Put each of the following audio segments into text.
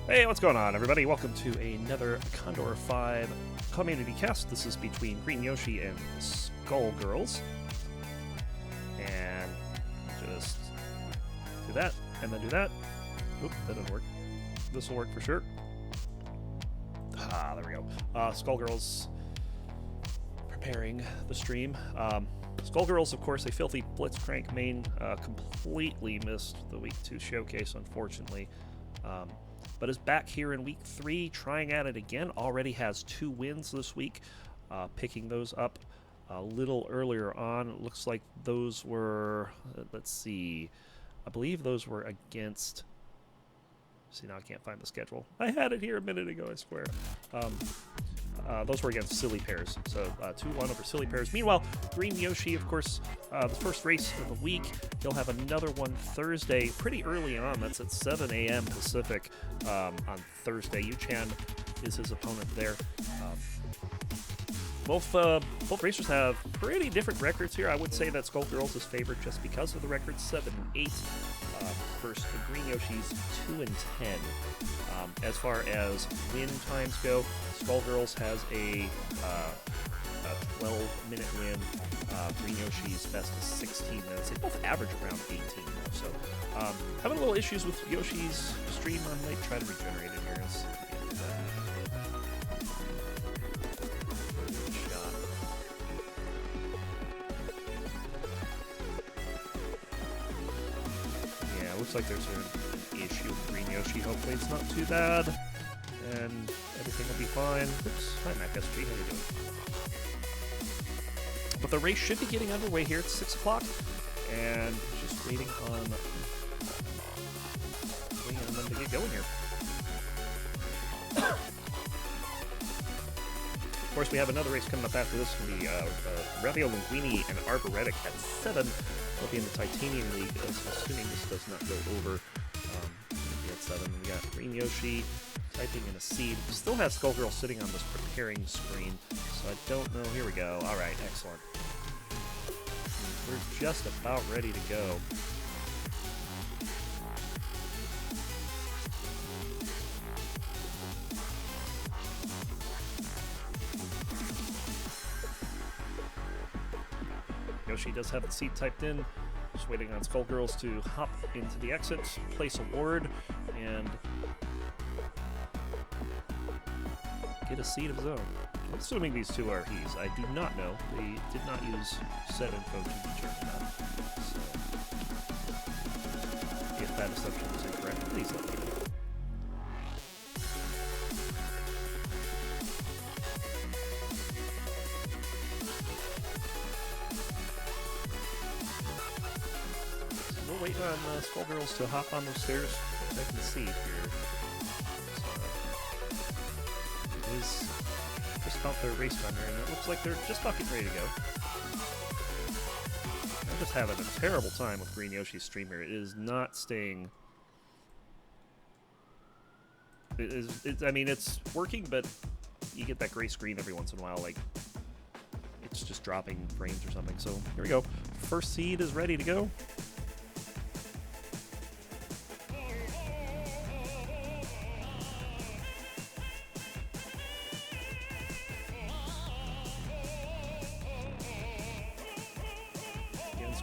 Hey, what's going on, everybody? Welcome to another CoNDOR 5 community cast. This is between GreenYoshi and SkullGirls. And just do that, and then do that. Oop, that didn't work. This will work for sure. Ah, there we go. SkullGirls preparing the stream. SkullGirls, of course, a filthy Blitzcrank main. Completely missed the Week 2 showcase, unfortunately. But is back here in Week 3, trying at it again. Already has 2 wins this week, picking those up a little earlier on. It looks like those were, let's see, I believe those were against, see, now I can't find the schedule. I had it here a minute ago, I swear. Those were against Silly Pairs, so 2-1 over Silly Pairs. Meanwhile, GreenYoshi, of course, the first race of the week. He'll have another one Thursday, pretty early on. That's at 7 a.m. Pacific on Thursday. Yu-Chan is his opponent there. Both racers have pretty different records here. I would say that SkullGirls is favored just because of the records, 7-8 versus GreenYoshi's 2-10. As far as win times go, SkullGirls has a 12-minute win. GreenYoshi's best is 16 minutes. They both average around 18 though. So having a little issues with Yoshi's stream. I might try to regenerate it here. Looks like there's an issue with GreenYoshi. Hopefully it's not too bad, and everything will be fine. Oops, hi MacSG, how you doing? But the race should be getting underway here. It's 6 o'clock, and just waiting on them to get going here. Of course, we have another race coming up after this. It's going to be Ravio Linguini and Arboretic at 7. They'll be in the Titanium League, assuming this does not go over. It'll be at 7. We got GreenYoshi typing in a seed. Still has SkullGirl sitting on this preparing screen, so I don't know. Here we go. All right, excellent. We're just about ready to go. Yoshi does have the seed typed in. Just waiting on SkullGirls to hop into the exit, place a ward, and get a seed of his own. I'm assuming these two are he's. I do not know. They did not use set info to determine that. So, if that assumption is incorrect, please let me know. Waiting on SkullGirls to hop on those stairs. I can see here. It is just about their race run here, and it looks like they're just about getting ready to go. I'm just having a terrible time with GreenYoshi's stream here. It is not staying. I mean, it's working, but you get that gray screen every once in a while, like it's just dropping frames or something. So here we go. First seed is ready to go.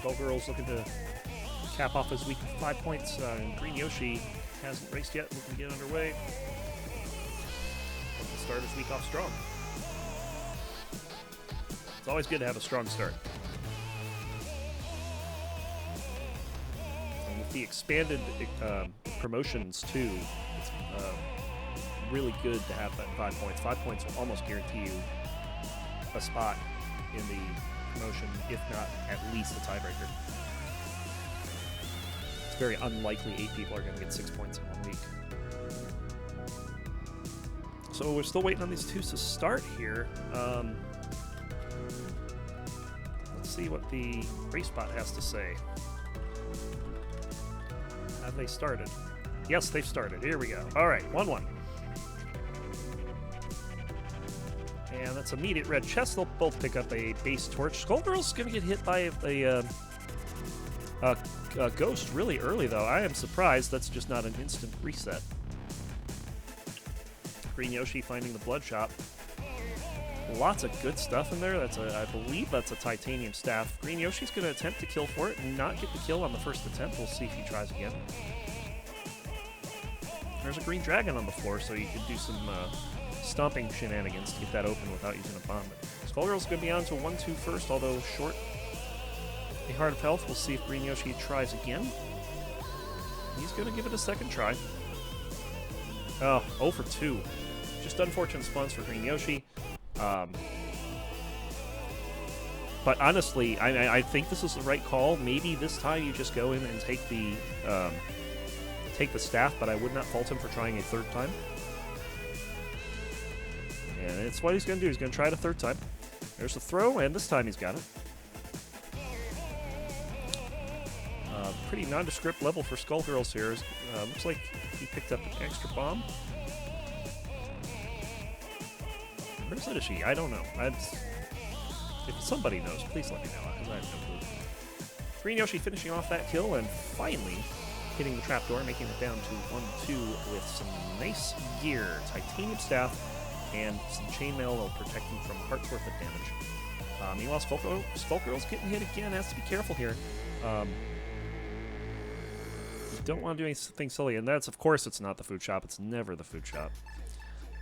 SkullGirls looking to cap off his week with 5 points. GreenYoshi hasn't raced yet, looking to get underway. Looking to start his week off strong. It's always good to have a strong start. And with the expanded promotions too, it's really good to have that 5 points. 5 points will almost guarantee you a spot in the promotion, if not at least a tiebreaker. It's very unlikely 8 people are going to get 6 points in 1 week. So we're still waiting on these two to start here. Let's see what the race bot has to say. Have they started? Yes, they've started. Here we go. All right, 1-1. And that's immediate red chest. They'll both pick up a base torch. SkullGirl's going to get hit by a ghost really early, though. I am surprised that's just not an instant reset. GreenYoshi finding the blood shop. Lots of good stuff in there. I believe that's a titanium staff. GreenYoshi's going to attempt to kill for it and not get the kill on the first attempt. We'll see if he tries again. There's a green dragon on the floor, so you could do some stomping shenanigans to get that open without using a bomb. But SkullGirls going to be on to 1-2 first, although short a heart of health. We'll see if GreenYoshi tries again. He's going to give it a second try. Oh, 0 for 2. Just unfortunate spawns for GreenYoshi. But honestly, I think this is the right call. Maybe this time you just go in and take the staff, but I would not fault him for trying a third time. And it's what he's going to do. He's going to try it a third time. There's the throw, and this time he's got it. Pretty nondescript level for SkullGirls here. Looks like he picked up an extra bomb. Where's it? Is she? I don't know. If somebody knows, please let me know, because I have no clue. GreenYoshi finishing off that kill and finally hitting the trapdoor, making it down to 1-2 with some nice gear, titanium staff, and some chainmail that'll protect him from heart's worth of damage. Meanwhile, SkullGirls getting hit again. Has to be careful here. You don't want to do anything silly, and that's, of course, it's not the food shop. It's never the food shop.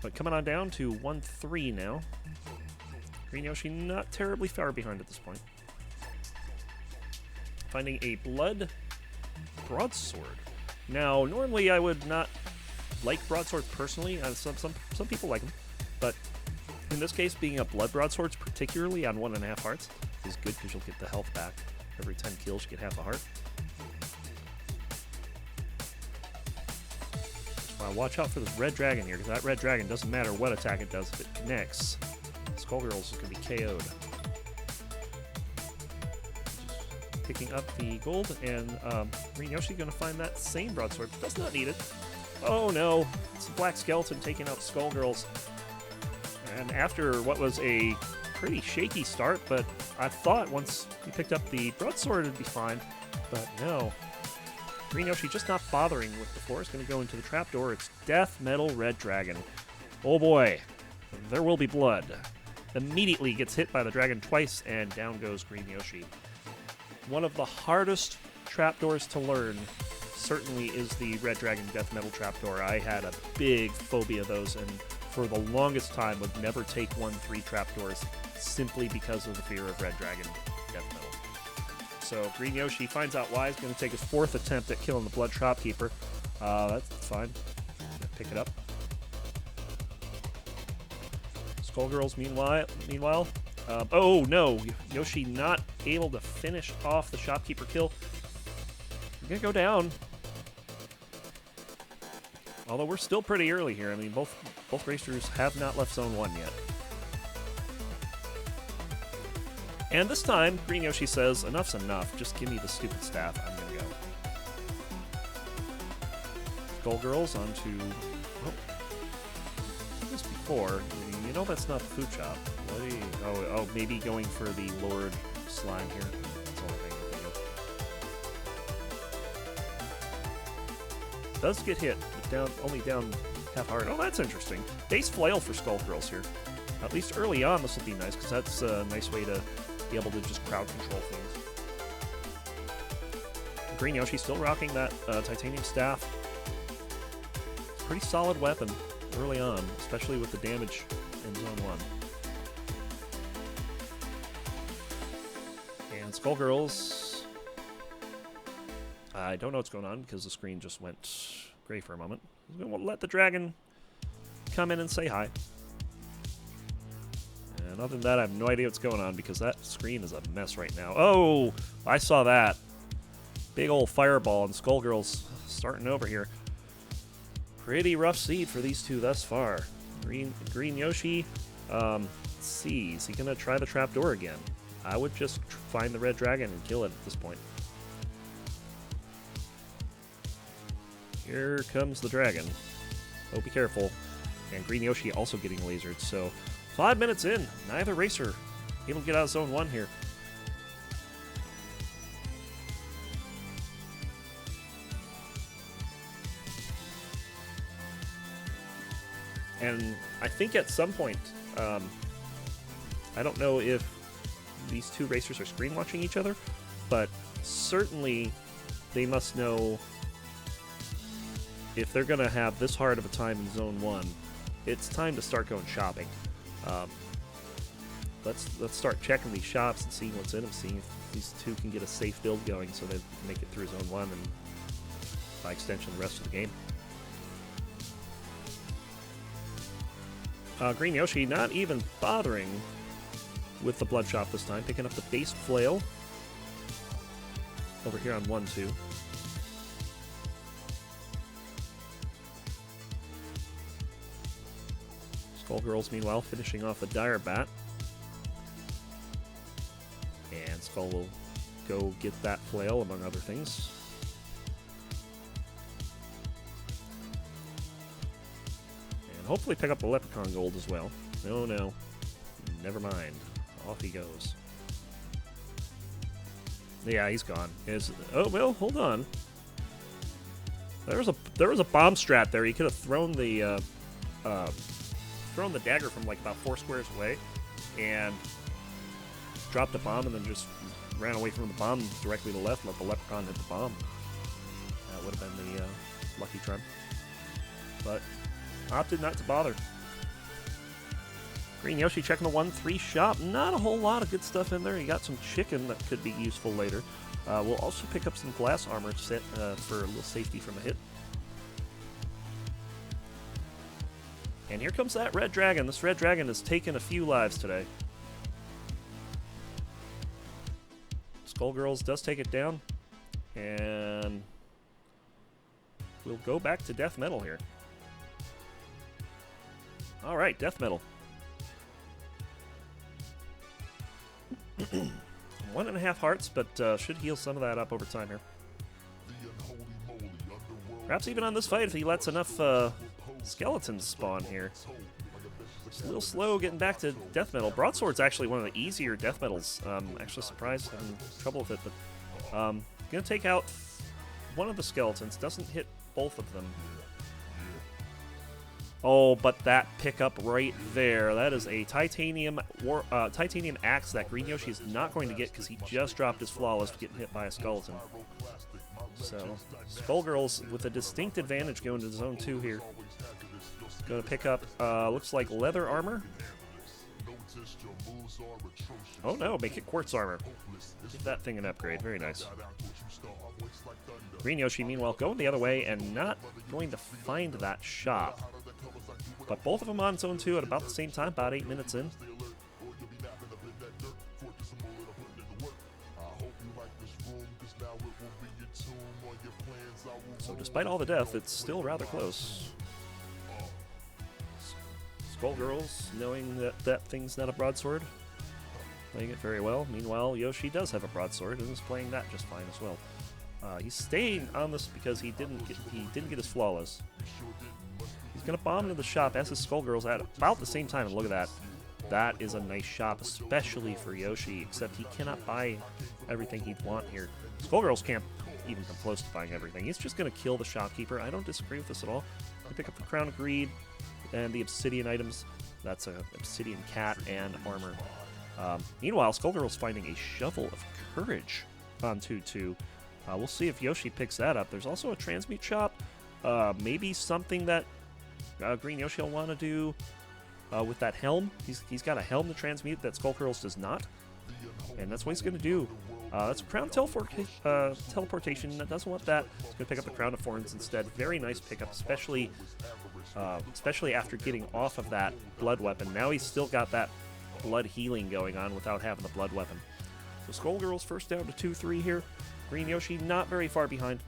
But coming on down to 1-3 now. GreenYoshi not terribly far behind at this point. Finding a blood broadsword. Now, normally I would not like broadswords personally. Some people like them, but in this case, being a blood broadsword, particularly on 1.5 hearts, is good because you'll get the health back. Every 10 kills, you get half a heart. Watch out for this red dragon here, because that red dragon doesn't matter what attack it does if it connects. SkullGirls is going to be KO'd. Just picking up the gold, and GreenYoshi going to find that same broadsword. Does not need it. Oh no, it's the black skeleton taking out SkullGirls. And after what was a pretty shaky start, but I thought once he picked up the broadsword it'd be fine, but no. GreenYoshi just not bothering with the floor. It's going to go into the trapdoor. It's Death Metal Red Dragon. Oh boy, there will be blood. Immediately gets hit by the dragon twice, and down goes GreenYoshi. One of the hardest trapdoors to learn certainly is the Red Dragon Death Metal trapdoor. I had a big phobia of those, and for the longest time would never take 1-3 trapdoors simply because of the fear of Red Dragon Death Metal. So GreenYoshi finds out why. He's going to take his 4th attempt at killing the Blood Shopkeeper. That's fine. Pick it up. SkullGirls, meanwhile. Oh no, Yoshi not able to finish off the Shopkeeper kill. We're going to go down. Although we're still pretty early here. I mean, both racers have not left Zone 1 yet. And this time, GreenYoshi says, enough's enough. Just give me the stupid staff. I'm going to go. SkullGirls onto... Oh. This before. You know that's not the food shop. What do you... Oh, maybe going for the Lord Slime here. That's the only thing I'm thinking. Does get hit, but only down half heart. Oh, that's interesting. Base flail for SkullGirls here. At least early on, this will be nice, because that's a nice way to be able to just crowd control things. GreenYoshi still rocking that titanium staff. Pretty solid weapon early on, especially with the damage in Zone 1. And SkullGirls... I don't know what's going on because the screen just went gray for a moment. I'm going to let the dragon come in and say hi. And other than that, I have no idea what's going on because that screen is a mess right now. Oh, I saw that. Big old fireball, and SkullGirls starting over here. Pretty rough seed for these two thus far. GreenYoshi, let's see. Is he going to try the trapdoor again? I would just find the red dragon and kill it at this point. Here comes the dragon. Oh, be careful. And GreenYoshi also getting lasered, so 5 minutes in, neither racer able to get out of Zone 1 here. And I think at some point, I don't know if these two racers are screen watching each other, but certainly they must know if they're going to have this hard of a time in Zone 1, it's time to start going shopping. Let's start checking these shops and seeing what's in them, seeing if these two can get a safe build going so they can make it through Zone 1 and, by extension, the rest of the game. GreenYoshi not even bothering with the blood shop this time, picking up the base flail over here on 1-2. SkullGirls, meanwhile, finishing off a dire bat. And Skull will go get that flail, among other things. And hopefully pick up the leprechaun gold as well. No, no. Never mind. Off he goes. Yeah, he's gone. Oh, well, hold on. There was a bomb strat there. He could have thrown the dagger from like about 4 squares away and dropped a bomb and then just ran away from the bomb directly to the left and let the leprechaun hit the bomb. That would have been the lucky trend. But opted not to bother. GreenYoshi checking the 1-3 shop. Not a whole lot of good stuff in there. You got some chicken that could be useful later. We'll also pick up some glass armor set for a little safety from a hit. And here comes that red dragon. This red dragon has taken a few lives today. SkullGirls does take it down. And we'll go back to death metal here. Alright, death metal. 1.5 hearts, but should heal some of that up over time here. Perhaps even on this fight if he lets enough skeletons spawn here. It's a little slow getting back to death metal. Broadsword's actually one of the easier death metals. Actually surprised, having trouble with it, but gonna take out one of the skeletons. Doesn't hit both of them. Oh, but that pickup right there, that is a titanium axe that GreenYoshi is not going to get because he just dropped his flawless getting hit by a skeleton. So, SkullGirls with a distinct advantage going to Zone 2 here. Going to pick up, looks like leather armor. Oh no, make it quartz armor. Give that thing an upgrade, very nice. GreenYoshi, meanwhile, going the other way and not going to find that shop. But both of them on Zone 2 at about the same time, about 8 minutes in. So despite all the death, it's still rather close. SkullGirls, knowing that that thing's not a broadsword, playing it very well. Meanwhile, Yoshi does have a broadsword and is playing that just fine as well. He's staying on this because he didn't get his flawless. He's gonna bomb into the shop as his SkullGirls at about the same time, and look at that. That is a nice shop, especially for Yoshi, except he cannot buy everything he'd want here. SkullGirls can't even come close to buying everything. He's just gonna kill the shopkeeper. I don't disagree with this at all. I pick up the Crown of Greed and the obsidian items. That's a obsidian cat and armor. Meanwhile, SkullGirls finding a shovel of courage on 2-2. We'll see if Yoshi picks that up. There's also a transmute shop. Maybe something that GreenYoshi will want to do with that helm. He's got a helm to transmute that SkullGirls does not. And that's what he's going to do. That's a crown teleportation. That doesn't want that. He's going to pick up the Crown of Thorns instead. Very nice pickup, especially after getting off of that blood weapon. Now he's still got that blood healing going on without having the blood weapon. So SkullGirls first down to 2-3 here. GreenYoshi not very far behind.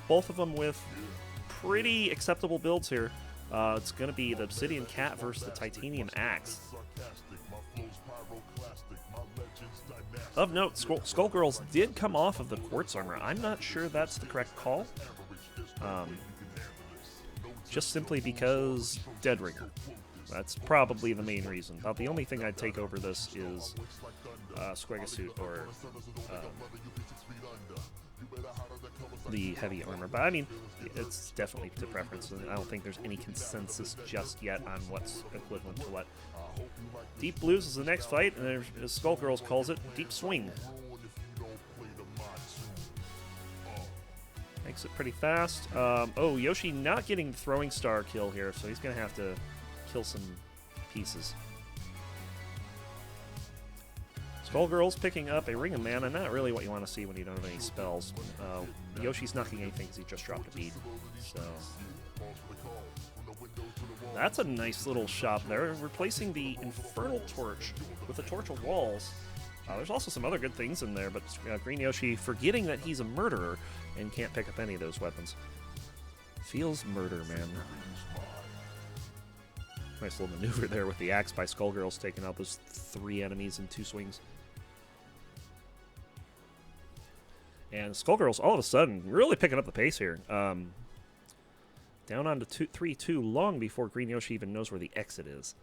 Both of them with pretty acceptable builds here. It's going to be the Obsidian Cat versus the Titanium Axe. Of note, SkullGirls did come off of the Quartz Armor. I'm not sure that's the correct call. Just simply because Dead Ringer. That's probably the main reason. About the only thing I'd take over this is Squegasuit or the heavy armor. But I mean, it's definitely to preference. I don't think there's any consensus just yet on what's equivalent to what. Deep Blues is the next fight, and as SkullGirls calls it, Deep Swing. Makes it pretty fast. Oh, Yoshi not getting throwing star kill here, so he's going to have to kill some pieces. SkullGirls picking up a Ring of Mana, not really what you want to see when you don't have any spells. Yoshi's not getting anything because he just dropped a bead. So that's a nice little shop there, replacing the Infernal Torch with the Torch of Walls. There's also some other good things in there, but GreenYoshi forgetting that he's a murderer and can't pick up any of those weapons. Feels murder, man. Nice little maneuver there with the axe by SkullGirls, taking out those 3 enemies in 2 swings. And SkullGirls, all of a sudden, really picking up the pace here. Down on to 3-2 long before GreenYoshi even knows where the exit is.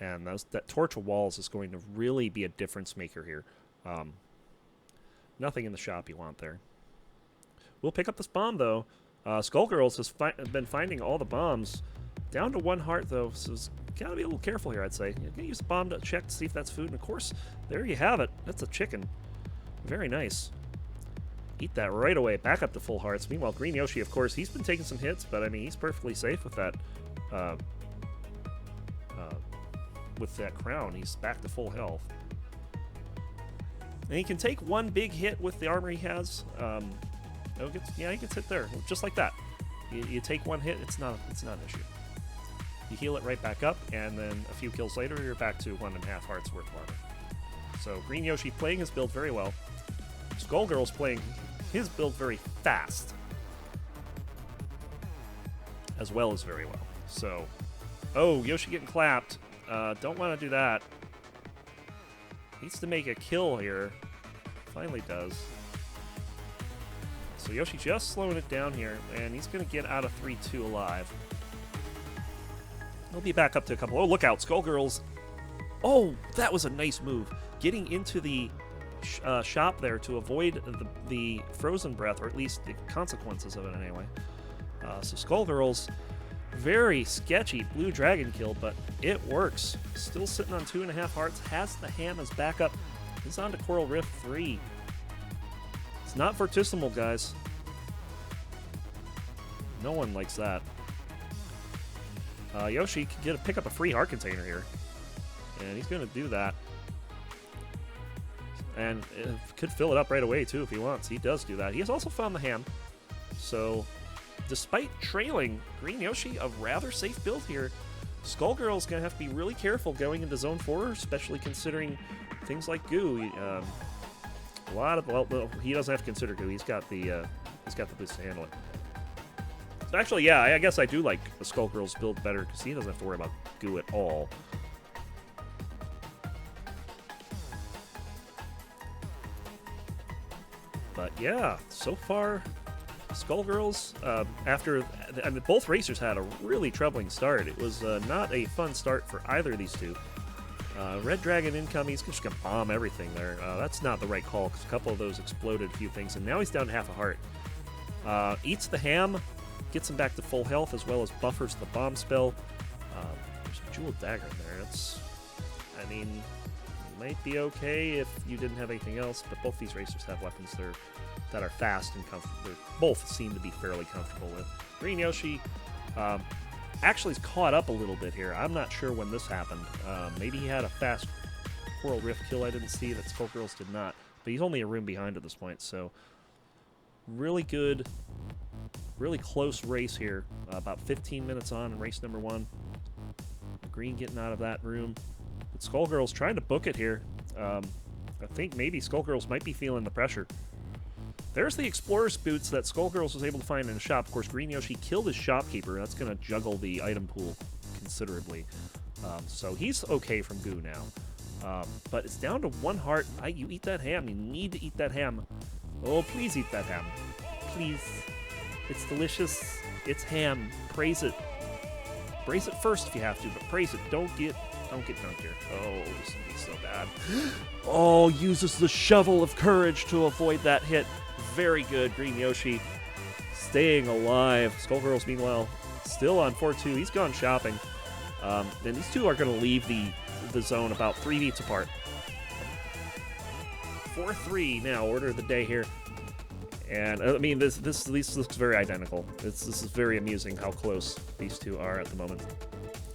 And that Torch of Walls is going to really be a difference maker here. Nothing in the shop you want there. We'll pick up this bomb, though. SkullGirls has been finding all the bombs. Down to 1 heart, though, so got to be a little careful here, I'd say. You're going to use the bomb to check to see if that's food. And, of course, there you have it. That's a chicken. Very nice. Eat that right away. Back up to full hearts. Meanwhile, GreenYoshi, of course, he's been taking some hits, but, I mean, he's perfectly safe with that. With that crown, he's back to full health. And he can take 1 big hit with the armor he has. He gets hit there, just like that. You take 1 hit, it's not an issue. You heal it right back up, and then a few kills later, you're back to 1.5 hearts worth of armor. So GreenYoshi playing his build very well. SkullGirls playing his build very fast, as well as very well. So, oh, Yoshi getting clapped. Don't want to do that. Needs to make a kill here. Finally does. So Yoshi just slowing it down here, and he's going to get out of 3-2 alive. He'll be back up to a couple. Oh, look out, SkullGirls. Oh, that was a nice move. Getting into the shop there to avoid the frozen breath, or at least the consequences of it anyway. So SkullGirls, very sketchy blue dragon kill, but it works. Still sitting on 2.5 hearts, has the ham as backup. He's on to Coral Rift 3. It's not Fortissimo, guys. No one likes that. Yoshi can pick up a free heart container here, and he's going to do that. And could fill it up right away, too, if he wants. He does do that. He has also found the ham. So, despite trailing, GreenYoshi, a rather safe build here. SkullGirl's going to have to be really careful going into Zone 4, especially considering things like goo. Well, he doesn't have to consider goo. He's got the boost to handle it. So actually, yeah, I guess I do like the SkullGirls build better because he doesn't have to worry about goo at all. But yeah, so far, SkullGirls, both racers had a really troubling start. It was not a fun start for either of these two. Red Dragon incoming, he's just going to bomb everything there. That's not the right call because a couple of those exploded a few things, and now he's down to half a heart. Eats the ham, gets him back to full health, as well as buffers the bomb spell. There's a jeweled dagger in there. I mean, might be okay if you didn't have anything else, but both these racers have weapons that are fast and comfortable. Both seem to be fairly comfortable with. GreenYoshi actually is caught up a little bit here. I'm not sure when this happened. Maybe he had a fast Coral Rift kill I didn't see that SkullGirls did not, but he's only a room behind at this point, so really good, really close race here. About 15 minutes on in race number 1. Green getting out of that room. But SkullGirls trying to book it here. I think maybe SkullGirls might be feeling the pressure. There's the Explorer's Boots that SkullGirls was able to find in the shop. Of course, GreenYoshi killed his shopkeeper. That's going to juggle the item pool considerably. So he's okay from goo now. But it's down to 1 heart. You eat that ham. You need to eat that ham. Oh, please eat that ham. Please. It's delicious. It's ham. Praise it. Praise it first if you have to, but praise it. Don't get dunked here. Oh, this is so bad. Oh, uses the shovel of courage to avoid that hit. very good. GreenYoshi staying alive. SkullGirls, meanwhile, still on 4-2. He's gone shopping. And these two are going to leave the zone about 3 beats apart. 4-3 now, order of the day here. And, I mean, this looks very identical. This is very amusing how close these two are at the moment.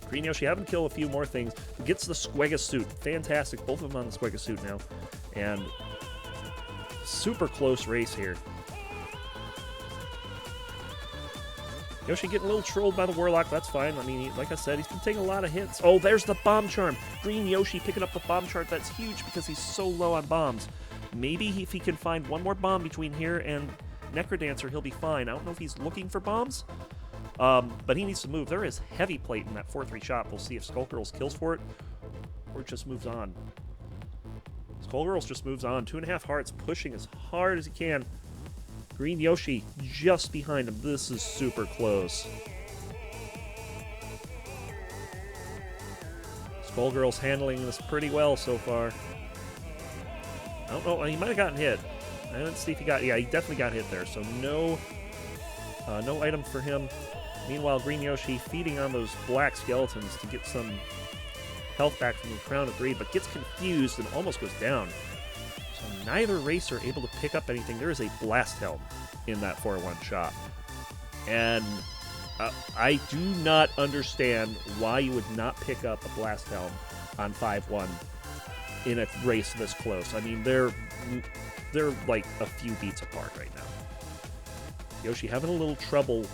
GreenYoshi having to kill a few more things. Gets the Squega suit. Fantastic. Both of them on the Squega suit now. And super close race here. Yoshi getting a little trolled by the Warlock. That's fine. I mean, like I said, he's been taking a lot of hits. Oh, there's the Bomb Charm. GreenYoshi picking up the Bomb Charm. That's huge because he's so low on bombs. Maybe if he can find one more bomb between here and Necrodancer, he'll be fine. I don't know if he's looking for bombs. But he needs to move. There is heavy plate in that 4-3 shot. We'll see if SkullGirls kills for it or just moves on. SkullGirls just moves on. 2.5 hearts, pushing as hard as he can. GreenYoshi just behind him. This is super close. SkullGirls handling this pretty well so far. I don't know. He might have gotten hit. I didn't see if he got... Yeah, he definitely got hit there. So no item for him. Meanwhile, GreenYoshi feeding on those black skeletons to get some health back from the Crown of Greed, but gets confused and almost goes down. So neither racer able to pick up anything. There is a Blast Helm in that 4-1 shot. And I do not understand why you would not pick up a Blast Helm on 5-1 in a race this close. I mean, they're like a few beats apart right now. Yoshi having a little trouble,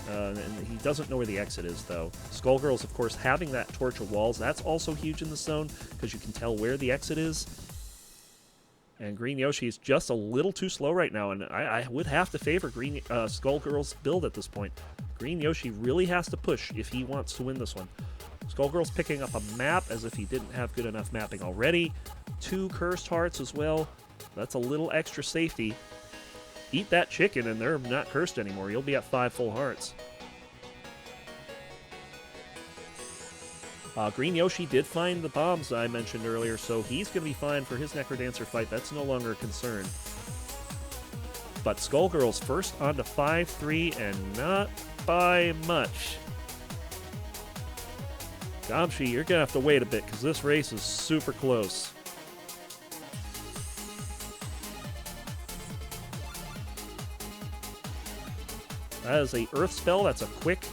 and he doesn't know where the exit is, though. SkullGirls, of course, having that torch of walls. That's also huge in the zone, because you can tell where the exit is. And GreenYoshi is just a little too slow right now, and I would have to favor SkullGirls' build at this point. GreenYoshi really has to push if he wants to win this one. SkullGirls picking up a map as if he didn't have good enough mapping already. 2 cursed hearts as well. That's a little extra safety. Eat that chicken and they're not cursed anymore. You'll be at 5 full hearts. GreenYoshi did find the bombs I mentioned earlier, so he's going to be fine for his Necrodancer fight. That's no longer a concern. But SkullGirls first on to 5-3 and not by much. Gamshi, you're going to have to wait a bit because this race is super close. That is a Earth spell. That's a quick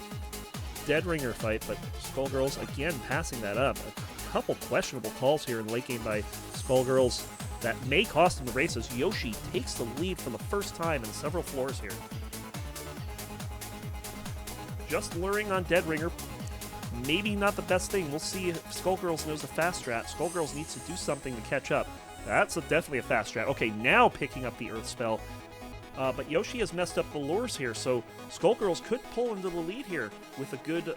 Dead Ringer fight, but SkullGirls again passing that up. A couple questionable calls here in late game by SkullGirls that may cost him the races. Yoshi takes the lead for the first time in several floors here. Just luring on Dead Ringer. Maybe not the best thing. We'll see if SkullGirls knows the fast strat. SkullGirls needs to do something to catch up. That's definitely a fast strat. Okay, now picking up the Earth spell. But Yoshi has messed up the lures here, so SkullGirls could pull into the lead here with a good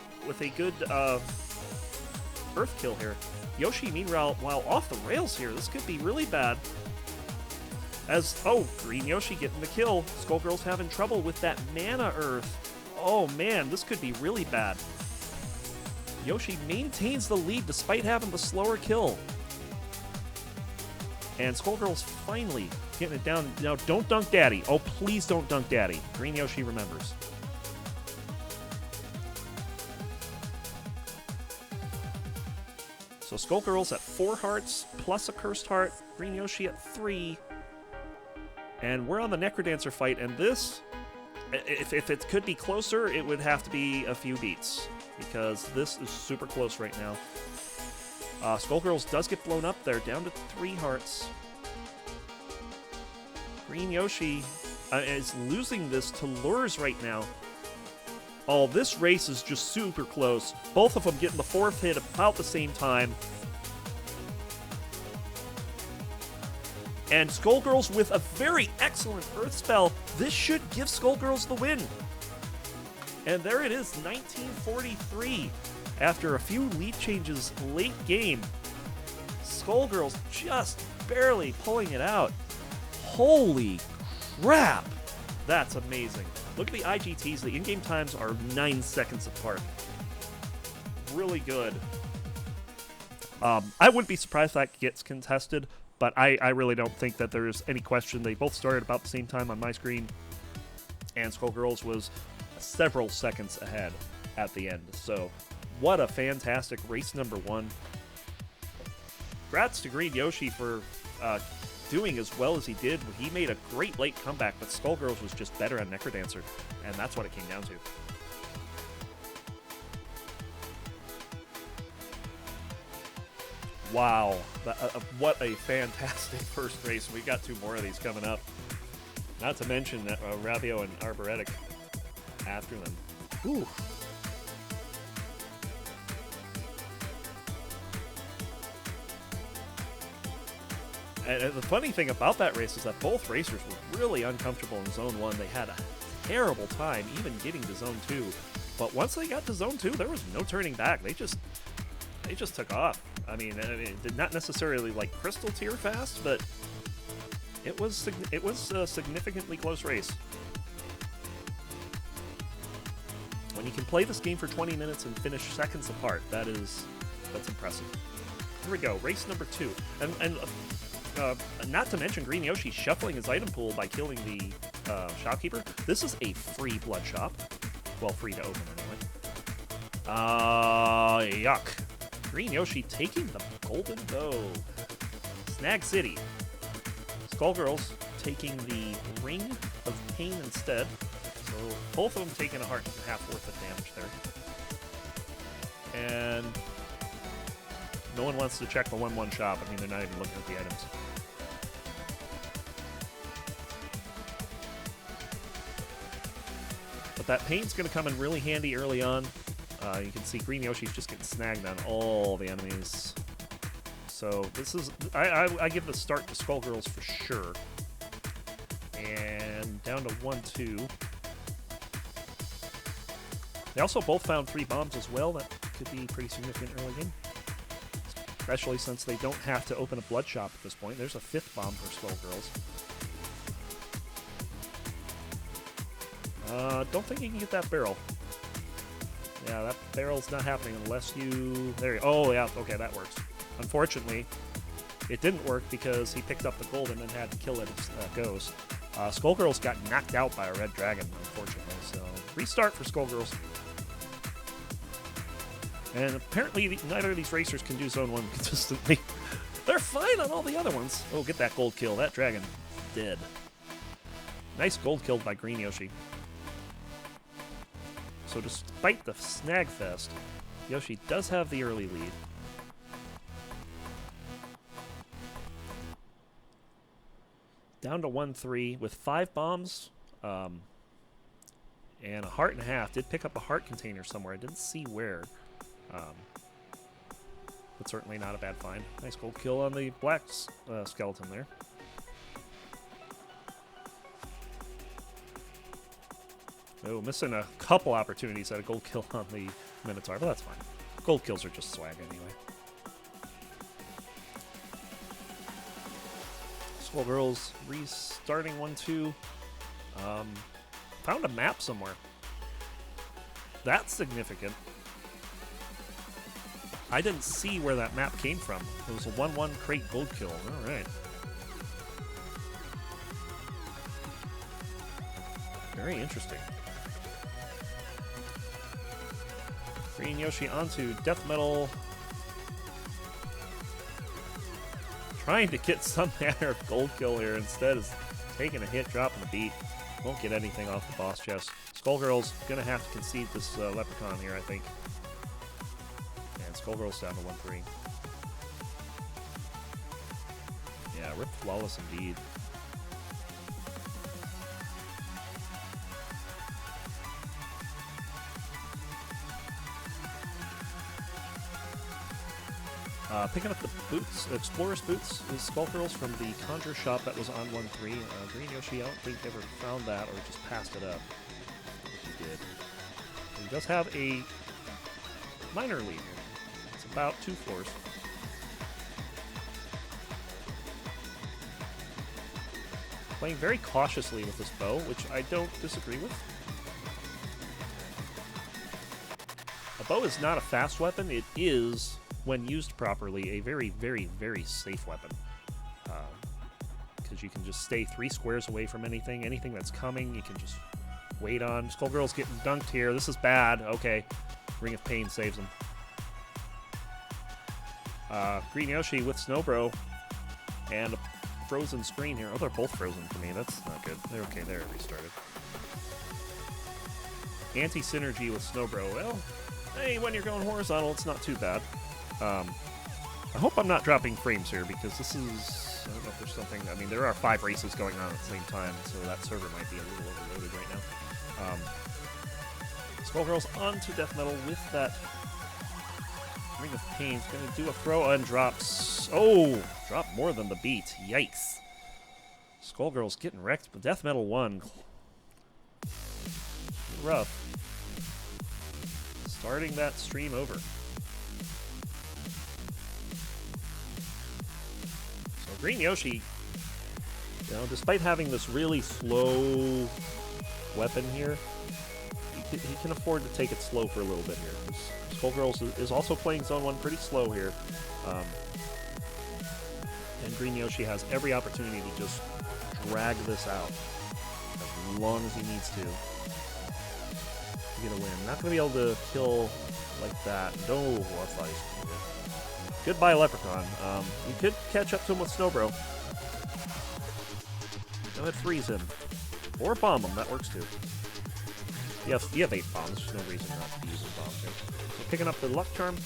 Earth kill here. Yoshi, meanwhile, while off the rails here, this could be really bad. GreenYoshi getting the kill. SkullGirls having trouble with that Mana Earth. Oh man, this could be really bad. Yoshi maintains the lead despite having the slower kill. And SkullGirls finally getting it down. Now, don't dunk Daddy. Oh, please don't dunk Daddy. GreenYoshi remembers. So SkullGirls at 4 hearts, plus a cursed heart. GreenYoshi at 3. And we're on the Necrodancer fight, and this, if it could be closer, it would have to be a few beats, because this is super close right now. SkullGirls does get blown up there, down to 3 hearts. GreenYoshi is losing this to lures right now. Oh, this race is just super close. Both of them getting the 4th hit about the same time. And SkullGirls with a very excellent Earth spell. This should give SkullGirls the win. And there it is, 1943. After a few lead changes late game, SkullGirls just barely pulling it out. Holy crap! That's amazing. Look at the IGTs. The in-game times are 9 seconds apart. Really good. I wouldn't be surprised if that gets contested, But I really don't think that there's any question. They both started about the same time on my screen, and SkullGirls was several seconds ahead at the end. So what a fantastic race number 1. Congrats to GreenYoshi for doing as well as he did. He made a great late comeback, but SkullGirls was just better at Necrodancer, and that's what it came down to. Wow, what a fantastic first race. We got 2 more of these coming up. Not to mention that Rabio and Arboretic after them. Whew. And the funny thing about that race is that both racers were really uncomfortable in Zone 1. They had a terrible time even getting to Zone 2. But once they got to Zone 2, there was no turning back. They just took off. I mean, not necessarily like crystal tier fast, but it was a significantly close race. When you can play this game for 20 minutes and finish seconds apart, that's impressive. Here we go, race number 2, and not to mention GreenYoshi shuffling his item pool by killing the shopkeeper. This is a free blood shop, well, free to open anyway. Yuck. GreenYoshi taking the golden bow. Snag City. SkullGirls taking the Ring of Pain instead. So both of them taking a heart and half worth of damage there. And no one wants to check the 1-1 shop. I mean, they're not even looking at the items. But that pain's going to come in really handy early on. You can see GreenYoshi's just getting snagged on all the enemies. So this is... I give the start to SkullGirls for sure. And down to 1-2. They also both found 3 bombs as well. That could be pretty significant early game. Especially since they don't have to open a blood shop at this point. There's a 5th bomb for SkullGirls. Don't think you can get that barrel. Yeah, that barrel's not happening unless you... There you... Oh, yeah, okay, that works. Unfortunately, it didn't work because he picked up the golden and had to kill it as that goes. SkullGirls got knocked out by a red dragon, unfortunately, so restart for SkullGirls. And apparently neither of these racers can do Zone 1 consistently. They're fine on all the other ones. Oh, get that gold kill. That dragon dead. Nice gold kill by GreenYoshi. So despite the snag fest, Yoshi does have the early lead. Down to 1-3 with 5 bombs and a heart and a half. Did pick up a heart container somewhere. I didn't see where. But certainly not a bad find. Nice gold kill on the black skeleton there. Oh, missing a couple opportunities at a gold kill on the Minotaur, but that's fine. Gold kills are just swag anyway. SkullGirls restarting 1-2. Found a map somewhere. That's significant. I didn't see where that map came from. It was a 1-1 crate gold kill. All right. Very interesting. GreenYoshi onto Death Metal. Trying to get some manner of gold kill here. Instead is taking a hit, dropping the beat. Won't get anything off the boss chest. SkullGirls gonna have to concede this Leprechaun here, I think. And SkullGirls down to 1-3. Yeah, ripped flawless indeed. Picking up the boots, Explorer's boots, is SkullGirls from the Conjure shop that was on 1-3. GreenYoshi, I don't think ever found that or just passed it up. He did. He does have a minor lead here. It's about 2 floors. Playing very cautiously with this bow, which I don't disagree with. A bow is not a fast weapon. It is, when used properly, a very, very, very safe weapon. because you can just stay 3 squares away from anything. Anything that's coming, you can just wait on. SkullGirls getting dunked here. This is bad. Okay. Ring of Pain saves him. GreenYoshi with Snowbro and a frozen screen here. Oh, they're both frozen for me. That's not good. They're okay. They're restarted. Anti-synergy with Snowbro. Well, hey, when you're going horizontal, it's not too bad. I hope I'm not dropping frames here because this is... I don't know if there's something... I mean, there are 5 races going on at the same time, so that server might be a little overloaded right now. SkullGirls on to Death Metal with that Ring of Pain. He's going to do a throw and drops... Oh! Drop more than the beat. Yikes. SkullGirls getting wrecked, but Death Metal won. Rough. Starting that stream over. So GreenYoshi, you know, despite having this really slow weapon here, he can afford to take it slow for a little bit here. SkullGirls is also playing Zone 1 pretty slow here. And GreenYoshi has every opportunity to just drag this out as long as he needs to get a win. Not going to be able to kill like that. No, I thought he was going to. Goodbye, Leprechaun. You could catch up to him with Snowbro. Go ahead, freeze him. Or bomb him. That works too. You have 8 bombs. There's no reason not to be using bombs here. So picking up the Luck Charm.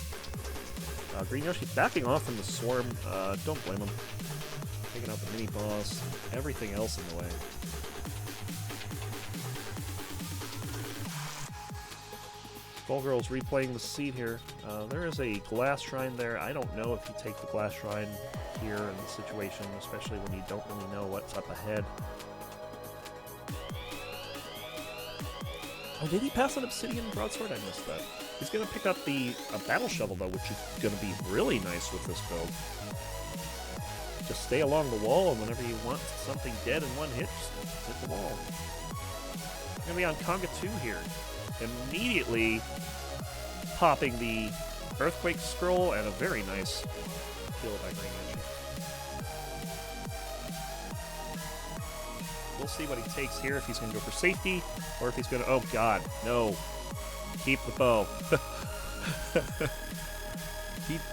GreenYoshi backing off from the Swarm. Don't blame him. Taking out the mini-boss. Everything else in the way. SkullGirls replaying the seed here. There is a glass shrine there. I don't know if you take the glass shrine here in this situation, especially when you don't really know what's up ahead. Oh, did he pass an Obsidian Broadsword? I missed that. He's going to pick up the Battle Shovel, though, which is going to be really nice with this build. Just stay along the wall, and whenever you want something dead in one hit, just hit the wall. Going to be on Conga 2 here. Immediately popping the Earthquake Scroll, and a very nice kill by GreenYoshi. We'll see what he takes here, if he's going to go for safety, or if he's going to... Oh, God, no. Keep the bow.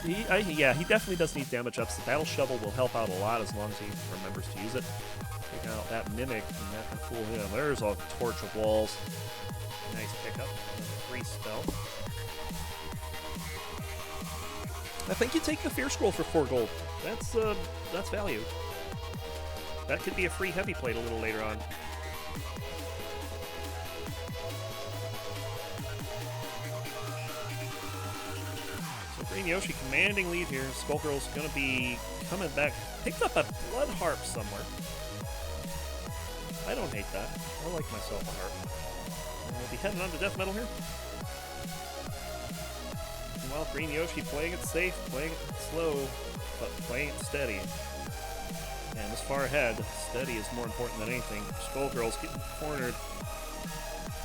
Yeah, he definitely does need damage ups. The Battle Shovel will help out a lot as long as he remembers to use it. Take out that Mimic, and that can fool him. There's a Torch of Walls. Nice pickup. Free spell. I think you take the Fear Scroll for 4 gold. That's value. That could be a free heavy plate a little later on. So GreenYoshi commanding lead here. SkullGirls gonna be coming back. Picked up a Blood Harp somewhere. I don't hate that. I like myself a harp. We'll be heading on to Death Metal here. Well, GreenYoshi playing it safe, playing it slow, but playing it steady. And this far ahead, steady is more important than anything. SkullGirls getting cornered.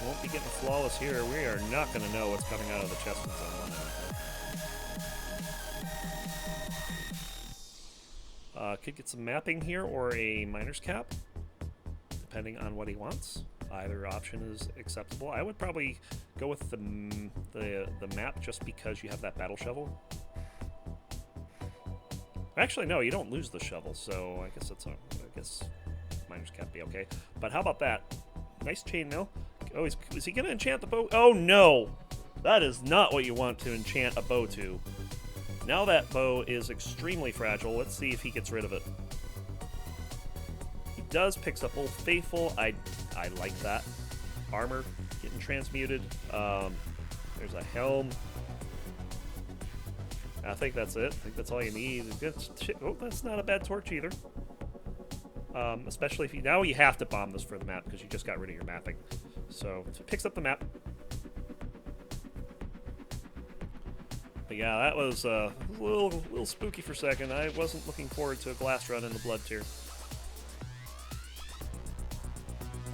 Won't be getting flawless here. We are not going to know what's coming out of the chest in Zone 1. Could get some mapping here or a Miner's Cap, depending on what he wants. Either option is acceptable. I would probably go with the map just because you have that Battle Shovel. Actually, no, you don't lose the shovel, so I guess I guess Miner's Cap be okay. But how about that? Nice chainmail. Oh, is he going to enchant the bow? Oh, no! That is not what you want to enchant a bow to. Now that bow is extremely fragile. Let's see if he gets rid of it. He does, picks up Old Faithful. I like that. Armor getting transmuted. There's a helm. I think that's it. I think that's all you need. Oh, that's not a bad torch either. Especially if you... Now you have to bomb this for the map because you just got rid of your mapping. So it picks up the map. But yeah, that was a little spooky for a second. I wasn't looking forward to a glass run in the Blood Tier.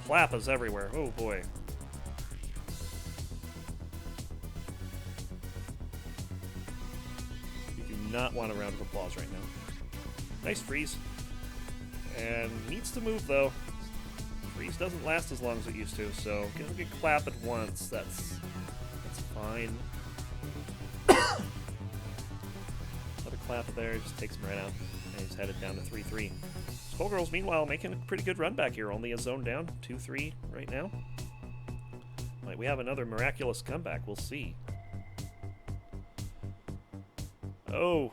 Flappas everywhere. Oh boy. You do not want a round of applause right now. Nice freeze. And needs to move, though. Freeze doesn't last as long as it used to, so gonna get clap at once. That's fine. Another clap there, just takes him right out. And he's headed down to 3-3. SkullGirls, meanwhile, making a pretty good run back here. Only a zone down, 2-3 right now. Might we have another miraculous comeback? We'll see. Oh,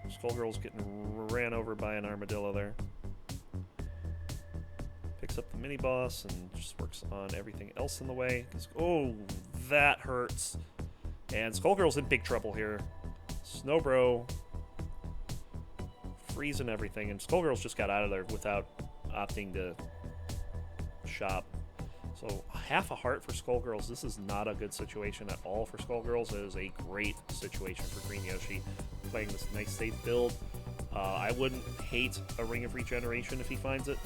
SkullGirls getting ran over by an armadillo there. Picks up the mini boss and just works on everything else in the way. Oh, that hurts. And SkullGirls in big trouble here. Snowbro freezing everything, and SkullGirls just got out of there without opting to shop. So half a heart for SkullGirls. This is not a good situation at all for SkullGirls. It is a great situation for GreenYoshi, playing this nice safe build. I wouldn't hate a Ring of Regeneration if he finds it.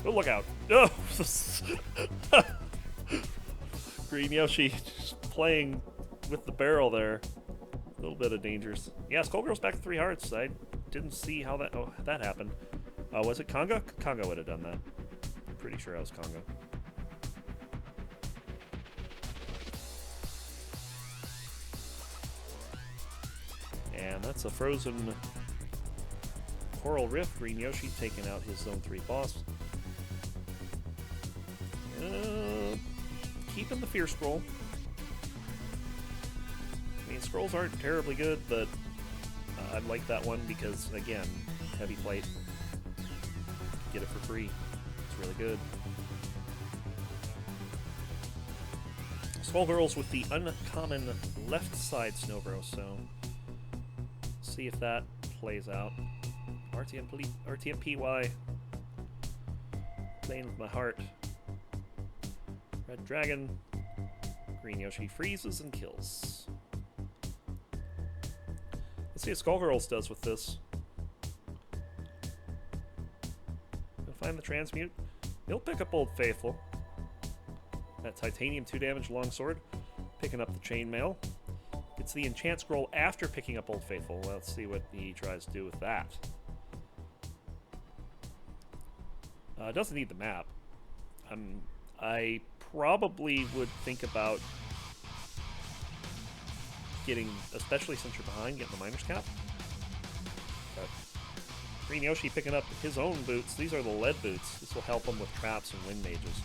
Oh, look out. Oh! GreenYoshi just playing with the barrel there. A little bit of dangers. Yeah, SkullGirls back to 3 hearts. I didn't see how that happened. Was it Conga? Conga would have done that. I'm pretty sure I was Conga. And that's a frozen Coral Rift. GreenYoshi taking out his Zone 3 boss. Keeping the Fear Scroll. I mean, scrolls aren't terribly good, but I like that one because, again, heavy plate. Get it for free. It's really good. SkullGirls with the uncommon left side Snowbro, so see if that plays out. RTMPY. Playing with my heart. Red Dragon. GreenYoshi freezes and kills. Let's see what SkullGirls does with this. Gonna find the transmute. He'll pick up Old Faithful. That titanium 2 damage longsword. Picking up the chainmail. Gets the enchant scroll after picking up Old Faithful. Let's see what he tries to do with that. Doesn't need the map. I probably would think about getting, especially since you're behind, getting the Miner's Cap. But GreenYoshi picking up his own boots. These are the lead boots. This will help him with traps and wind mages.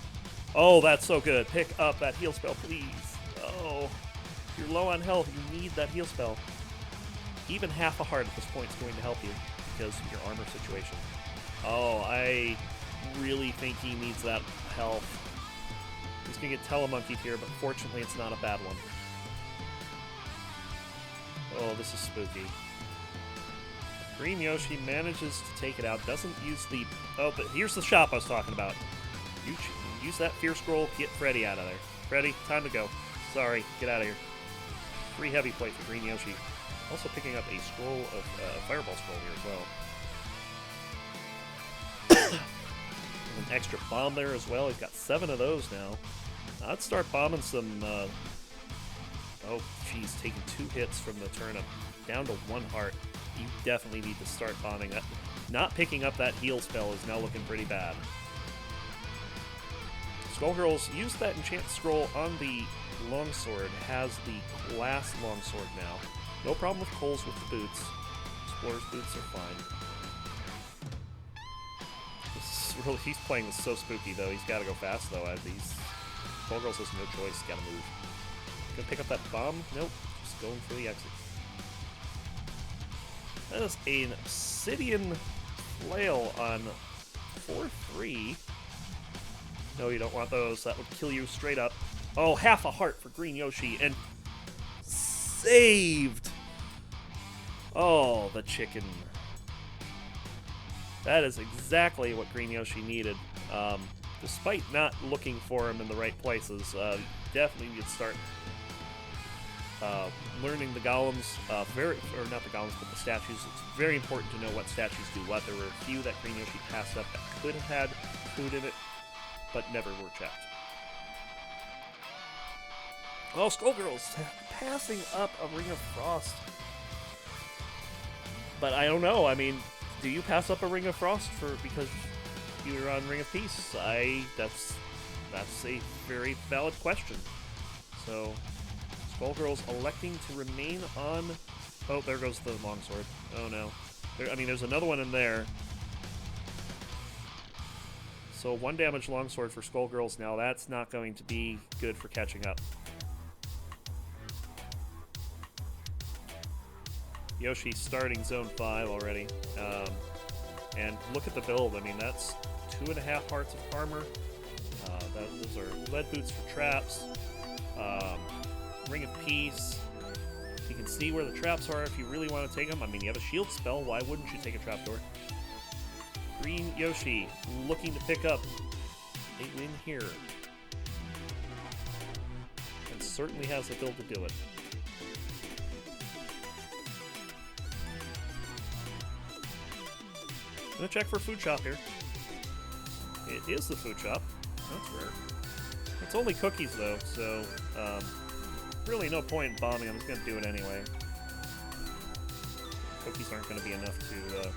Oh, that's so good. Pick up that heal spell, please. Oh, if you're low on health, you need that heal spell. Even half a heart at this point is going to help you because of your armor situation. Oh, I really think he needs that health. He's going to get telemonkeyed here, but fortunately it's not a bad one. Oh, this is spooky. GreenYoshi manages to take it out. Doesn't use the... Oh, but here's the shop I was talking about. You use that Fear Scroll. Get Freddy out of there. Freddy, time to go. Sorry, get out of here. Free heavy plate for GreenYoshi. Also picking up a scroll of Fireball Scroll here as well. And an extra bomb there as well. He's got 7 of those now. I'd start bombing some... oh, geez, taking 2 hits from the turnip. Down to 1 heart. You definitely need to start bombing that. Not picking up that heal spell is now looking pretty bad. SkullGirls use that enchant scroll on the longsword. Has the glass longsword now. No problem with Coles with the boots. Explorer's boots are fine. This is really, he's playing this so spooky though. He's got to go fast though. These SkullGirls has no choice. Got to move. Gonna pick up that bomb? Nope. Just going for the exit. That is an Obsidian Flail on 4-3. No, you don't want those. That would kill you straight up. Oh, half a heart for GreenYoshi, and saved! Oh, the chicken. That is exactly what GreenYoshi needed. Despite not looking for him in the right places, definitely need to start learning the golems, or not the golems, but the statues. It's very important to know what statues do what. There were a few that GreenYoshi passed up that could have had food in it, but never were checked. Oh, SkullGirls passing up a Ring of Frost. But I don't know. I mean, do you pass up a Ring of Frost because you're on Ring of Peace? That's a very valid question. So, SkullGirls electing to remain on. Oh, there goes the longsword. Oh no. There's another one in there. So 1 damage longsword for SkullGirls now. That's not going to be good for catching up. Yoshi starting zone 5 already. And look at the build. I mean, that's 2.5 hearts of armor. Those are lead boots for traps. Ring of Peace. You can see where the traps are if you really want to take them. I mean, you have a shield spell. Why wouldn't you take a trapdoor? GreenYoshi looking to pick up a win here. And certainly has the build to do it. I'm gonna check for food shop here. It is the food shop. That's rare. It's only cookies though, so really no point in bombing. I'm just gonna do it anyway. Cookies aren't gonna be enough to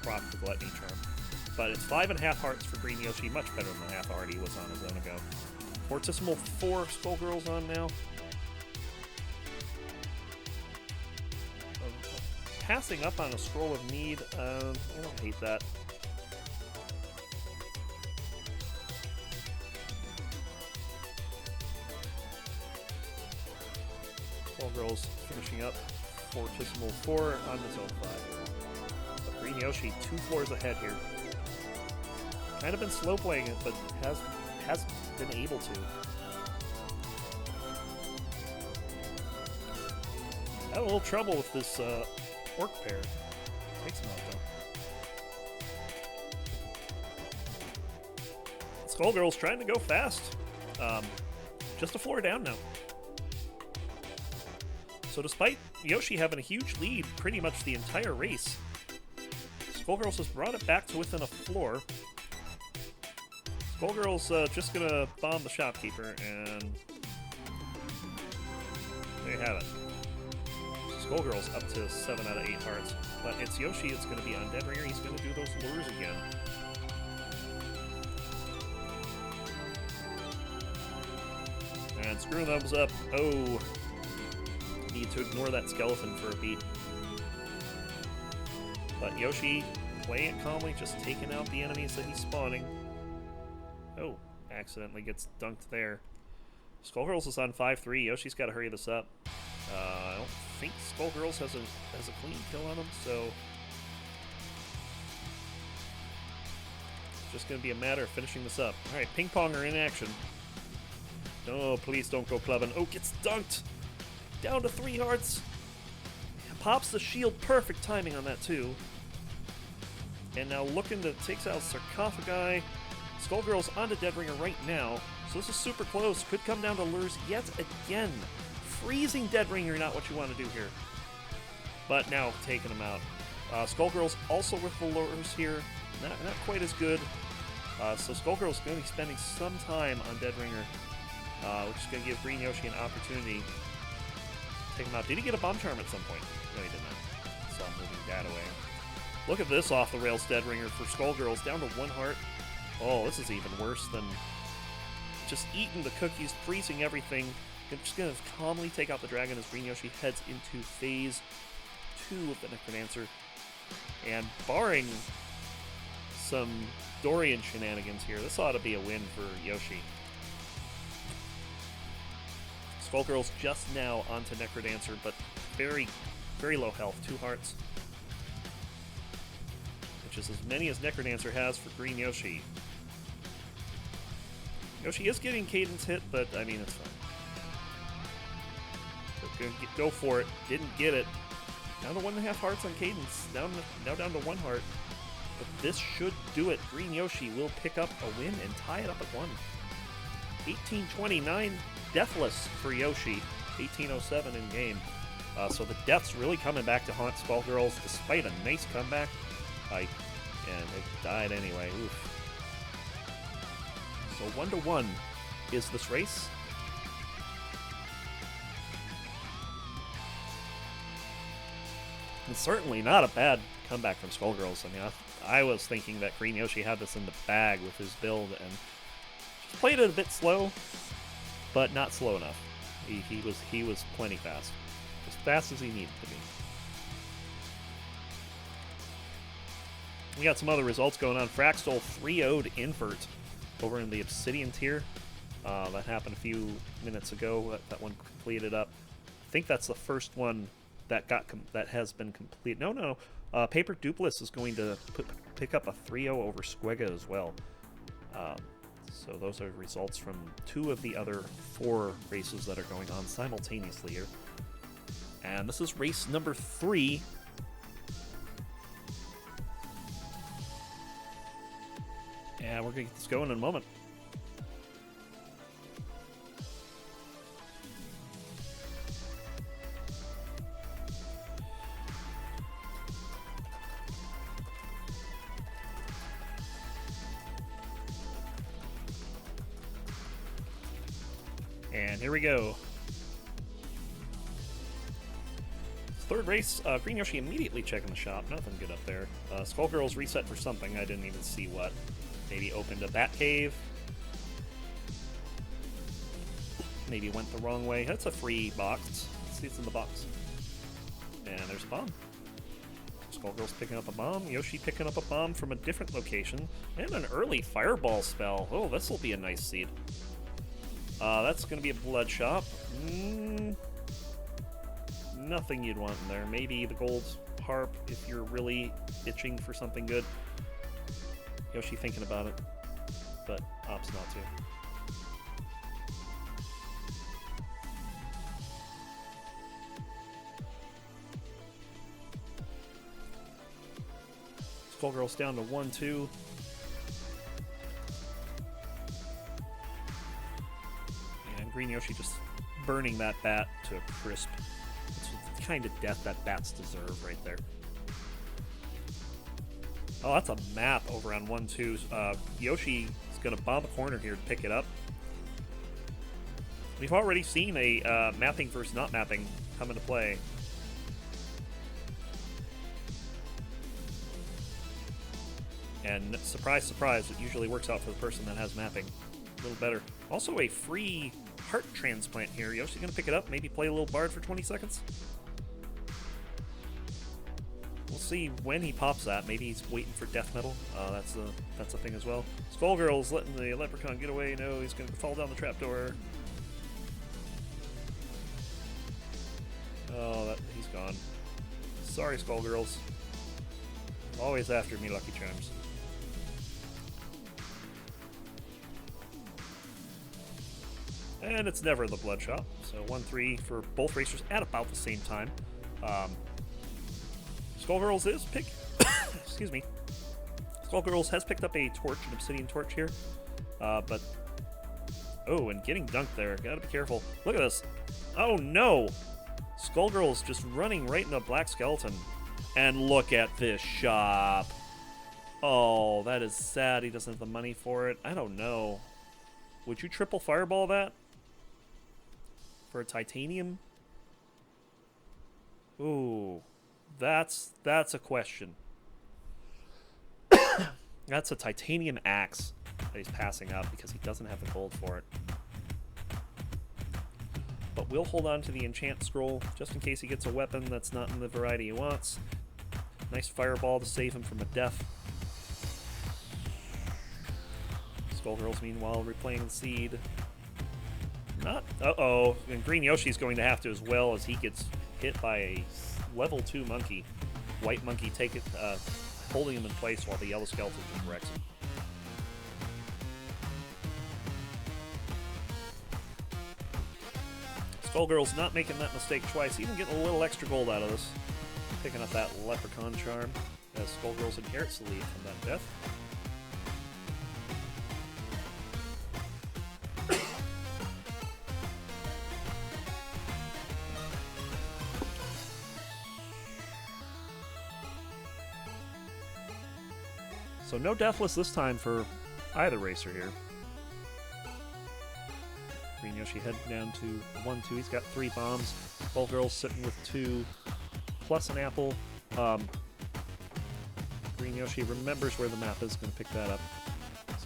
proc the Gluttony Charm. But it's 5.5 hearts for GreenYoshi, much better than the half heart he was on a zone ago. Fortissimo 4 SkullGirls on now. Passing up on a Scroll of Need, I don't hate that. SkullGirls finishing up Fortissimo 4 on the zone 5. But GreenYoshi 2 floors ahead here. Kind of been slow playing it, but has been able to. Had a little trouble with this orc pair. Takes him out though. SkullGirls trying to go fast. Just a floor down now. So despite Yoshi having a huge lead pretty much the entire race, SkullGirls has brought it back to within a floor. SkullGirls just gonna bomb the shopkeeper, and there you have it. SkullGirls up to 7 out of 8 hearts. But it's Yoshi, it's gonna be on Dead Ringer, he's gonna do those lures again. And screw thumbs up. Oh. Need to ignore that skeleton for a beat. But Yoshi playing it calmly, just taking out the enemies that he's spawning. Oh, accidentally gets dunked there. SkullGirls is on 5-3. Yoshi's got to hurry this up. I don't think SkullGirls has a clean kill on him, so it's just going to be a matter of finishing this up. All right, Ping Ponger in action. Oh, please don't go clubbing. Oh, gets dunked. Down to 3 hearts. Pops the shield. Perfect timing on that, too. And now looking to takes out Sarcophagi. SkullGirls onto Dead Ringer right now. So this is super close. Could come down to lures yet again. Freezing Dead Ringer, not what you want to do here. But now taking him out. SkullGirls also with the lures here. Not quite as good. So SkullGirls going to be spending some time on Dead Ringer. Which is going to give GreenYoshi an opportunity. Take him out. Did he get a bomb charm at some point? No, he did not. So I'm moving that away. Look at this off the rails Dead Ringer for SkullGirls, down to 1 heart. Oh, this is even worse than just eating the cookies, freezing everything. Just gonna calmly take out the dragon as GreenYoshi heads into phase 2 of the Necrodancer. And barring some Dorian shenanigans here, this ought to be a win for Yoshi. SkullGirls just now onto Necrodancer, but very, very low health, 2 hearts. Which is as many as Necrodancer has for GreenYoshi. Yoshi is getting cadence hit, but I mean, it's fine. We're gonna go for it. Didn't get it. Down to 1.5 hearts on cadence. Now down to 1 heart. But this should do it. GreenYoshi will pick up a win and tie it up at 1. 1829 deathless for Yoshi. 1807 in game. So the deaths really coming back to haunt SkullGirls despite a nice comeback. And they died anyway. Oof. So 1-1 is this race. It's certainly not a bad comeback from SkullGirls. I mean, I was thinking that GreenYoshi had this in the bag with his build and just played it a bit slow, but not slow enough. He was plenty fast. As fast as he needed to be. We got some other results going on. Fraxtal 3-0'd Invert over in the Obsidian tier. That happened a few minutes ago. That one completed up. I think that's the first one that has been complete. No. Paper Dupless is going to pick up a 3-0 over Squega as well. So those are results from 2 of the other 4 races that are going on simultaneously here. And this is race number 3. And we're going to get this going in a moment. And here we go. Third race, GreenYoshi immediately checking the shop. Nothing good up there. SkullGirls reset for something. I didn't even see what. Maybe opened a bat cave. Maybe went the wrong way. That's a free box. Let's see what's in the box. And there's a bomb. SkullGirls picking up a bomb. Yoshi picking up a bomb from a different location. And an early fireball spell. Oh, this will be a nice seed. That's going to be a blood shop. Nothing you'd want in there. Maybe the gold harp if you're really itching for something good. Yoshi thinking about it, but opts not to. SkullGirls down to 1-2. And GreenYoshi just burning that bat to a crisp. It's the kind of death that bats deserve right there. Oh, that's a map over on 1-2. Yoshi is going to bomb a corner here to pick it up. We've already seen a mapping versus not mapping come into play. And surprise, surprise, it usually works out for the person that has mapping a little better. Also a free heart transplant here. Yoshi's going to pick it up, maybe play a little bard for 20 seconds. We'll see when he pops that. Maybe he's waiting for death metal. That's a thing as well. SkullGirls letting the leprechaun get away. No, he's going to fall down the trapdoor. Oh, he's gone. Sorry, SkullGirls. Always after me, Lucky Charms. And it's never the blood shop. So 1-3 for both racers at about the same time. SkullGirls is excuse me. SkullGirls has picked up a torch, an obsidian torch here. But oh, and getting dunked there. Gotta be careful. Look at this. Oh no! SkullGirls just running right into a black skeleton. And look at this shop. Oh, that is sad. He doesn't have the money for it. I don't know. Would you triple fireball that? For a titanium? Ooh. That's a question. That's a titanium axe that he's passing up because he doesn't have the gold for it. But we'll hold on to the enchant scroll just in case he gets a weapon that's not in the variety he wants. Nice fireball to save him from a death. SkullGirls, meanwhile, replaying the seed. Not. Uh-oh. And GreenYoshi's going to have to as well as he gets hit by a level 2 monkey. White monkey holding him in place while the yellow skeleton just wrecks him. SkullGirls not making that mistake twice, even getting a little extra gold out of this. Picking up that leprechaun charm as SkullGirls inherits the lead from that death. So no deathless this time for either racer here. GreenYoshi heading down to 1-2. He's got 3 bombs. SkullGirls sitting with 2, plus an apple. GreenYoshi remembers where the map is, going to pick that up.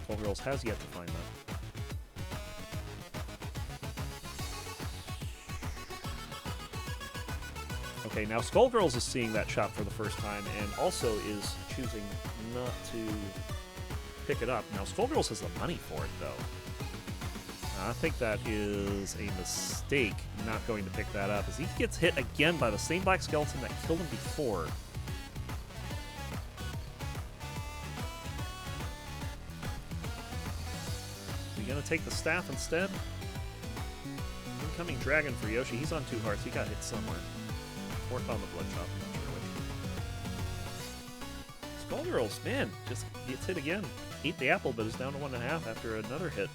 SkullGirls has yet to find that. Okay, now SkullGirls is seeing that shop for the first time and also is choosing not to pick it up. Now, SkullGirls has the money for it, though. I think that is a mistake not going to pick that up, as he gets hit again by the same black skeleton that killed him before. We gonna take the staff instead? Incoming dragon for Yoshi. He's on 2 hearts. He got hit somewhere. Fourth on the blood chop. I'm not sure which. SkullGirls, man, just gets hit again. Ate the apple, but is down to 1.5 after another hit.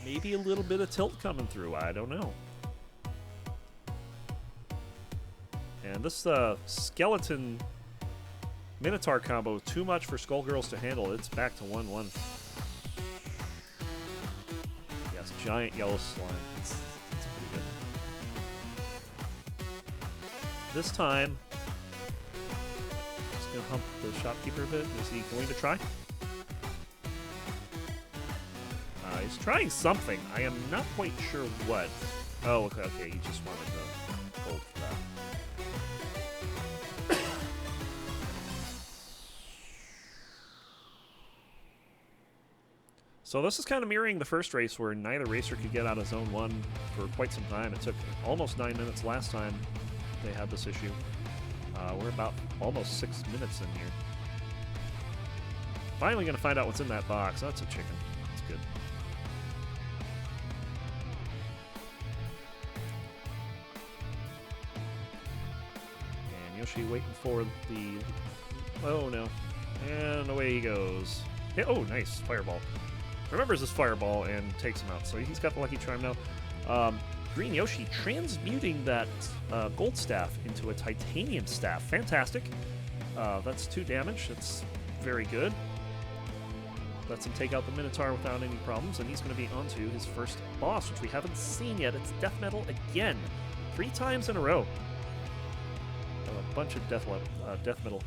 Maybe a little bit of tilt coming through. I don't know. And this skeleton Minotaur combo, too much for SkullGirls to handle. It's back to 1-1. Yes, giant yellow slime. It's pretty good. This time, just gonna hump the shopkeeper a bit. Is he going to try? He's trying something. I am not quite sure what. Oh, okay, he just wanted the gold for that. So this is kind of mirroring the first race where neither racer could get out of Zone 1 for quite some time. It took almost 9 minutes last time they had this issue. We're about almost 6 minutes in here. Finally going to find out what's in that box. Oh, it's a chicken. That's good. And Yoshi waiting for the... Oh, no. And away he goes. Yeah, oh, nice. Fireball. Remembers his fireball and takes him out. So he's got the lucky charm now. GreenYoshi transmuting that gold staff into a titanium staff. Fantastic. That's 2 damage. That's very good. Lets him take out the Minotaur without any problems, and he's going to be onto his first boss, which we haven't seen yet. It's Death Metal again. 3 times in a row. A bunch of Death Metal.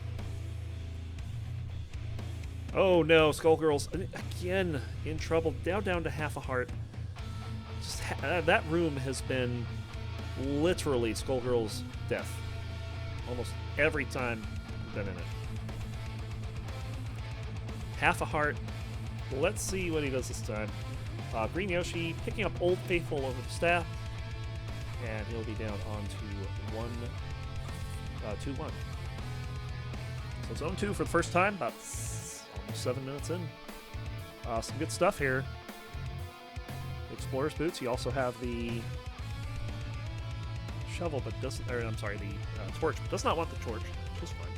Oh no, SkullGirls again in trouble. Now down to half a heart. Just that room has been literally SkullGirls' death. Almost every time we've been in it. Half a heart. Let's see what he does this time. GreenYoshi picking up Old Faithful over the staff. And he'll be down on to 2-1. So Zone 2 for the first time, about almost 7 minutes in. Some good stuff here. Explorer's Boots. You also have the shovel, but doesn't... Or, I'm sorry, the torch, but does not want the torch, which is fine.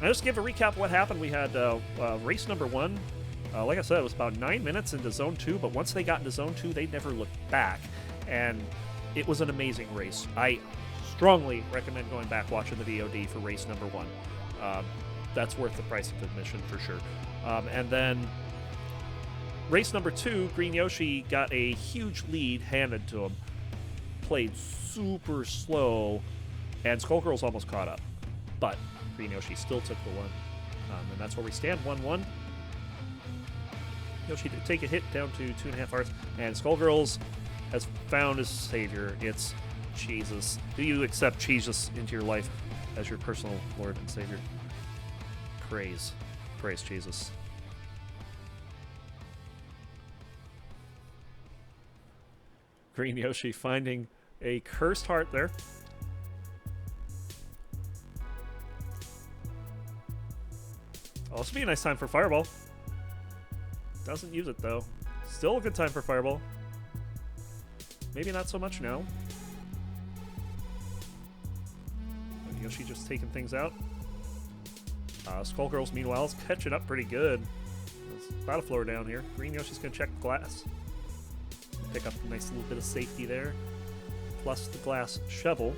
I just give a recap of what happened. We had race number 1. Like I said, it was about 9 minutes into Zone 2, but once they got into Zone 2, they never looked back. And it was an amazing race. I strongly recommend going back watching the VOD for race number 1. That's worth the price of admission for sure. And then race number 2, GreenYoshi got a huge lead handed to him. Played super slow, and SkullGirls almost caught up. But GreenYoshi still took the one. And that's where we stand, 1-1. Yoshi did take a hit down to 2.5 hearts, and SkullGirls has found his savior. It's Jesus. Do you accept Jesus into your life as your personal Lord and Savior? Praise Jesus. GreenYoshi finding a cursed heart there. Also be a nice time for Fireball. Doesn't use it though. Still a good time for Fireball. Maybe not so much now. Yoshi just taking things out. SkullGirls, meanwhile, is catching up pretty good. There's about a floor down here. GreenYoshi's going to check the glass. Pick up a nice little bit of safety there. Plus the glass shovel.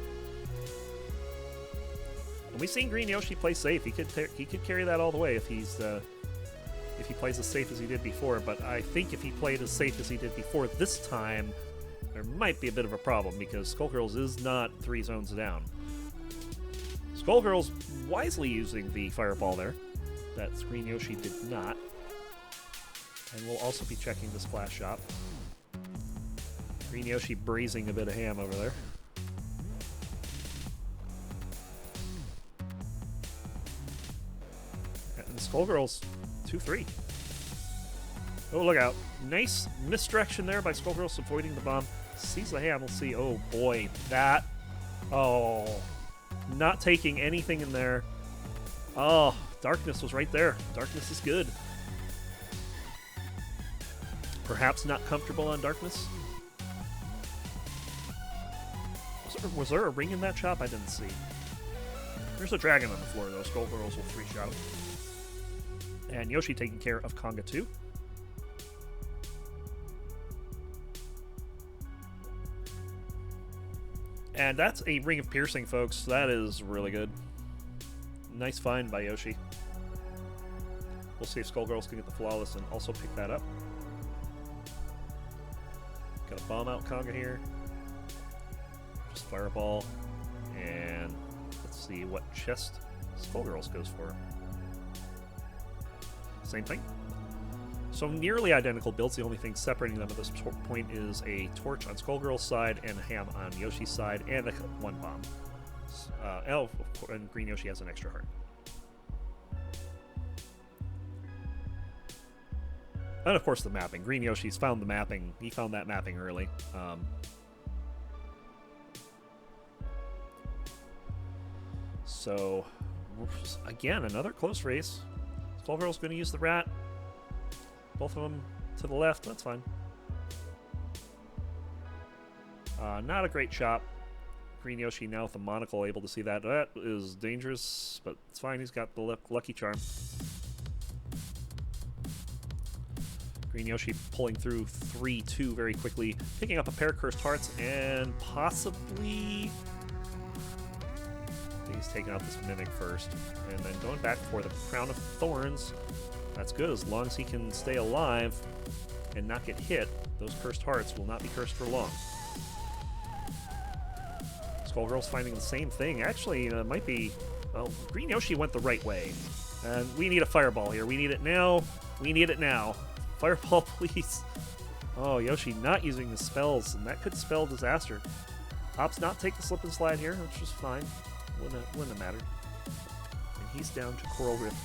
And we've seen GreenYoshi play safe. He could carry that all the way if he plays as safe as he did before. But I think if he played as safe as he did before this time, there might be a bit of a problem because SkullGirls is not 3 zones down. SkullGirls wisely using the fireball there. That GreenYoshi did not. And we'll also be checking the splash shop. GreenYoshi braising a bit of ham over there. And SkullGirls 2-3. Oh, look out. Nice misdirection there by SkullGirls avoiding the bomb. Sees the ham. We'll see. Oh, boy. That. Oh. Not taking anything in there. Oh, darkness was right there. Darkness is good. Perhaps not comfortable on darkness. Was there a ring in that chop? I didn't see. There's a dragon on the floor, though. SkullGirls will 3-shot him. And Yoshi taking care of Conga 2. And that's a Ring of Piercing, folks. That is really good. Nice find by Yoshi. We'll see if SkullGirls can get the Flawless and also pick that up. Got a bomb out Conga here. Just Fireball. And let's see what chest SkullGirls goes for. Same thing. So nearly identical builds. The only thing separating them at this point is a torch on SkullGirls' side and a ham on Yoshi's side, and one bomb. And GreenYoshi has an extra heart. And of course the mapping. GreenYoshi's found the mapping. He found that mapping early. So again, another close race. SkullGirls going to use the rat. Both of them to the left. That's fine. Not a great chop. GreenYoshi now with the monocle able to see that. That is dangerous, but it's fine. He's got the lucky charm. GreenYoshi pulling through 3-2 very quickly, picking up a pair of Cursed Hearts, and possibly he's taking out this Mimic first, and then going back for the Crown of Thorns. That's good, as long as he can stay alive and not get hit. Those Cursed Hearts will not be cursed for long. SkullGirls finding the same thing. Actually, it might be... Well, GreenYoshi went the right way. And we need a Fireball here. We need it now. We need it now. Fireball, please. Oh, Yoshi not using the spells, and that could spell disaster. Opts not take the slip and slide here, which is fine. Wouldn't have mattered. And he's down to Coral Rift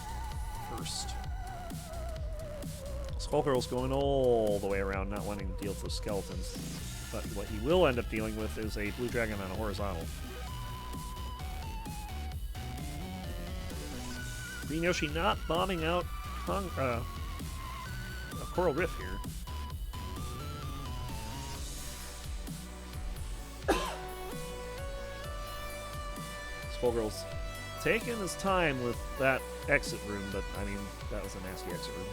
first. SkullGirls going all the way around, not wanting to deal with those skeletons. But what he will end up dealing with is a blue dragon on a horizontal. GreenYoshi not bombing out a Coral Rift here. SkullGirls taking his time with that exit room, but I mean, that was a nasty exit room.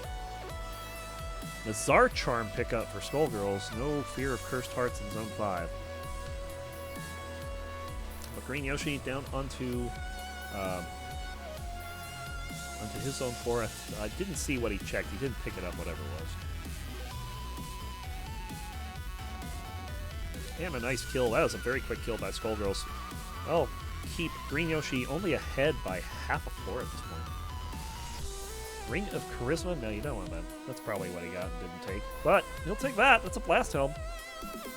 The Czar Charm pickup for SkullGirls. No fear of Cursed Hearts in Zone 5. But GreenYoshi down onto his Zone 4. I didn't see what he checked. He didn't pick it up, whatever it was. And a nice kill. That was a very quick kill by SkullGirls. Well, keep GreenYoshi only ahead by half a floor at this point. Ring of Charisma? No, you don't want that. That's probably what he got and didn't take. But he'll take that. That's a blast helm.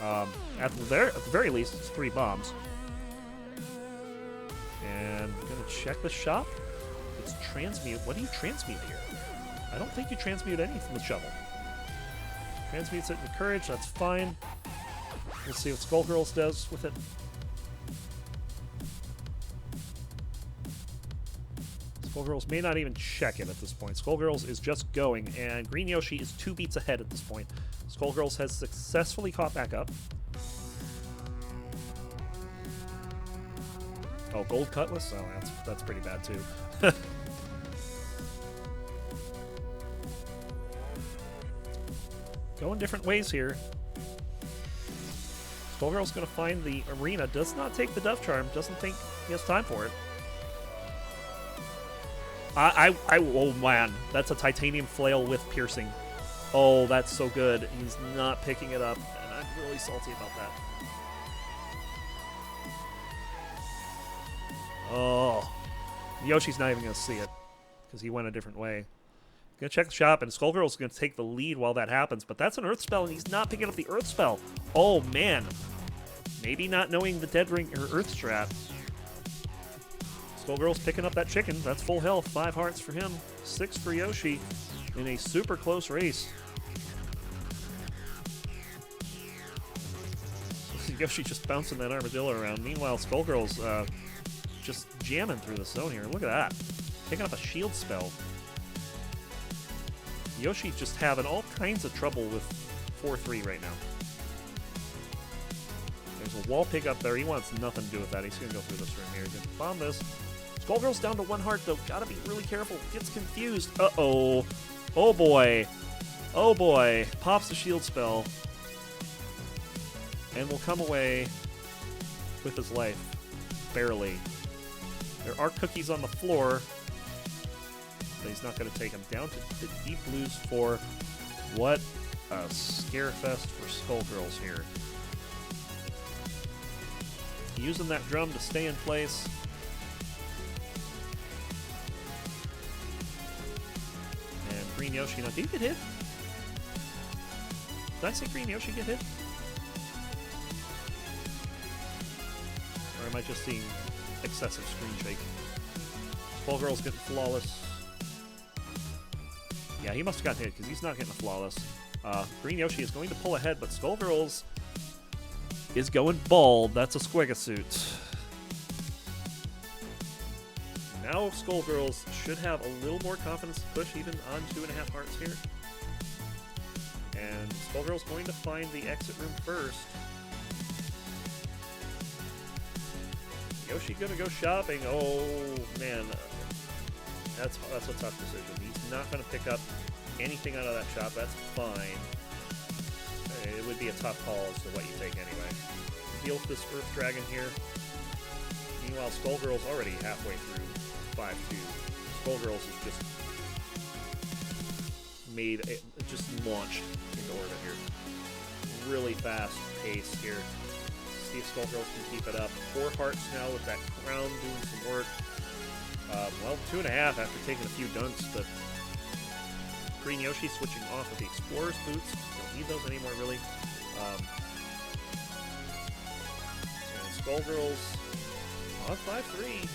At the very least, it's 3 bombs. And I'm going to check the shop. It's transmute. What do you transmute here? I don't think you transmute anything with shovel. Transmutes it with courage. That's fine. We'll see what SkullGirls does with it. SkullGirls may not even check it at this point. SkullGirls is just going, and GreenYoshi is 2 beats ahead at this point. SkullGirls has successfully caught back up. Oh, Gold Cutlass? Oh, that's pretty bad too. Going different ways here. SkullGirl's going to find the arena. Does not take the Dove Charm. Doesn't think he has time for it. Oh man, that's a titanium flail with piercing. Oh, that's so good. He's not picking it up, and I'm really salty about that. Oh, Yoshi's not even going to see it because he went a different way. Gonna check the shop, and SkullGirls gonna take the lead while that happens, but that's an Earth Spell, and he's not picking up the Earth Spell. Oh, man. Maybe not knowing the Dead Ring or Earth strat. SkullGirls picking up that chicken. That's full health. 5 hearts for him. 6 for Yoshi in a super close race. Yoshi just bouncing that armadillo around. Meanwhile, SkullGirls just jamming through the zone here. Look at that. Picking up a shield spell. Yoshi just having all kinds of trouble with 4-3 right now. There's a wall pick up there. He wants nothing to do with that. He's going to go through this room here. He's going to bomb this. SkullGirls down to 1 heart, though. Gotta be really careful. Gets confused. Uh-oh. Oh, boy. Oh, boy. Pops the shield spell. And will come away with his life. Barely. There are cookies on the floor. But he's not going to take him down to the deep blues for what a scare fest for SkullGirls here. Using that drum to stay in place. And GreenYoshi. Now, did he get hit? Did I say GreenYoshi get hit? Or am I just seeing excessive screen shake? SkullGirls getting flawless. Yeah, he must have gotten hit because he's not getting a flawless. GreenYoshi is going to pull ahead, but SkullGirls is going bald. That's a squigga-suit. Now SkullGirls should have a little more confidence to push even on 2.5 hearts here. And SkullGirls going to find the exit room first. Yoshi gonna go shopping. Oh man, that's a tough decision. He's not gonna pick up anything out of that shop. That's fine. It would be a tough call as to what you take anyway. Deal with this Earth Dragon here. Meanwhile, SkullGirls already halfway through 5-2. SkullGirls is just just launched into orbit here. Really fast pace here. See if SkullGirls can keep it up. 4 hearts now with that crown doing some work. Well, 2.5 after taking a few dunks, but GreenYoshi switching off with the Explorer's Boots. Don't need those anymore, really. And SkullGirls on 5-3.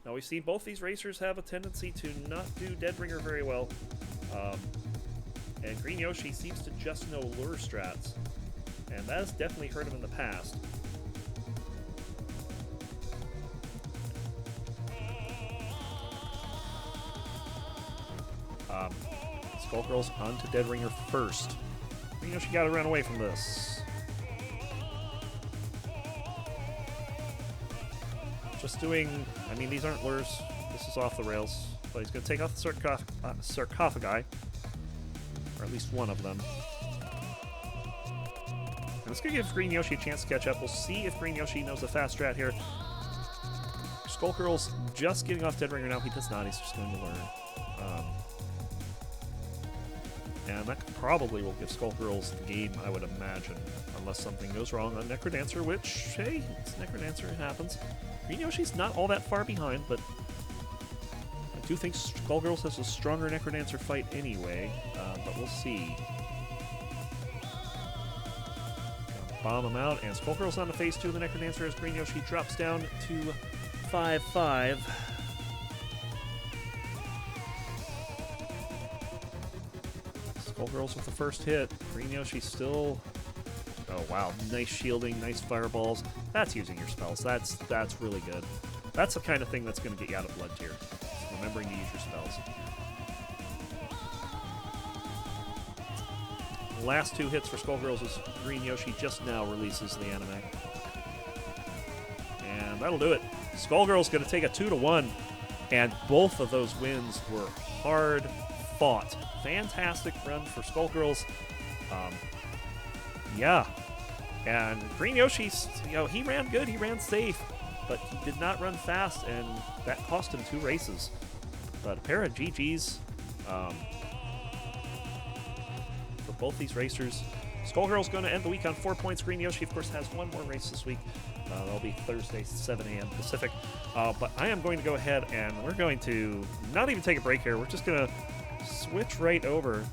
Now, we've seen both these racers have a tendency to not do Deadringer very well. And GreenYoshi seems to just know lure strats. And that has definitely hurt him in the past. SkullGirls on to Deadringer first. GreenYoshi got to run away from this. Just doing... I mean, these aren't lures. This is off the rails. But he's going to take off the sarcophagi. Or at least one of them. And it's going to give GreenYoshi a chance to catch up. We'll see if GreenYoshi knows the fast strat here. SkullGirls just getting off Deadringer now. He does not. He's just going to learn. And that probably will give SkullGirls the game, I would imagine. Unless something goes wrong on Necrodancer, which, hey, it's Necrodancer. It happens. GreenYoshi's not all that far behind, but I do think SkullGirls has a stronger Necrodancer fight anyway. But we'll see. Bomb him out, and SkullGirls on the phase 2 of the Necrodancer as GreenYoshi drops down to 5-5. SkullGirls with the first hit. GreenYoshi still... Oh, wow. Nice shielding, nice fireballs. That's using your spells. That's really good. That's the kind of thing that's going to get you out of Blood Tier. Remembering to use your spells. Last 2 hits for SkullGirls as GreenYoshi just now releases the anime. And that'll do it. SkullGirls going to take a 2-1. And both of those wins were hard fought. Fantastic run for SkullGirls. Yeah. And GreenYoshi, he ran good, he ran safe, but he did not run fast, and that cost him 2 races. But a pair of GGs for both these racers. SkullGirls going to end the week on 4 points. GreenYoshi, of course, has 1 more race this week. That'll be Thursday, 7 a.m. Pacific. But I am going to go ahead and we're going to not even take a break here. We're just going to switch right over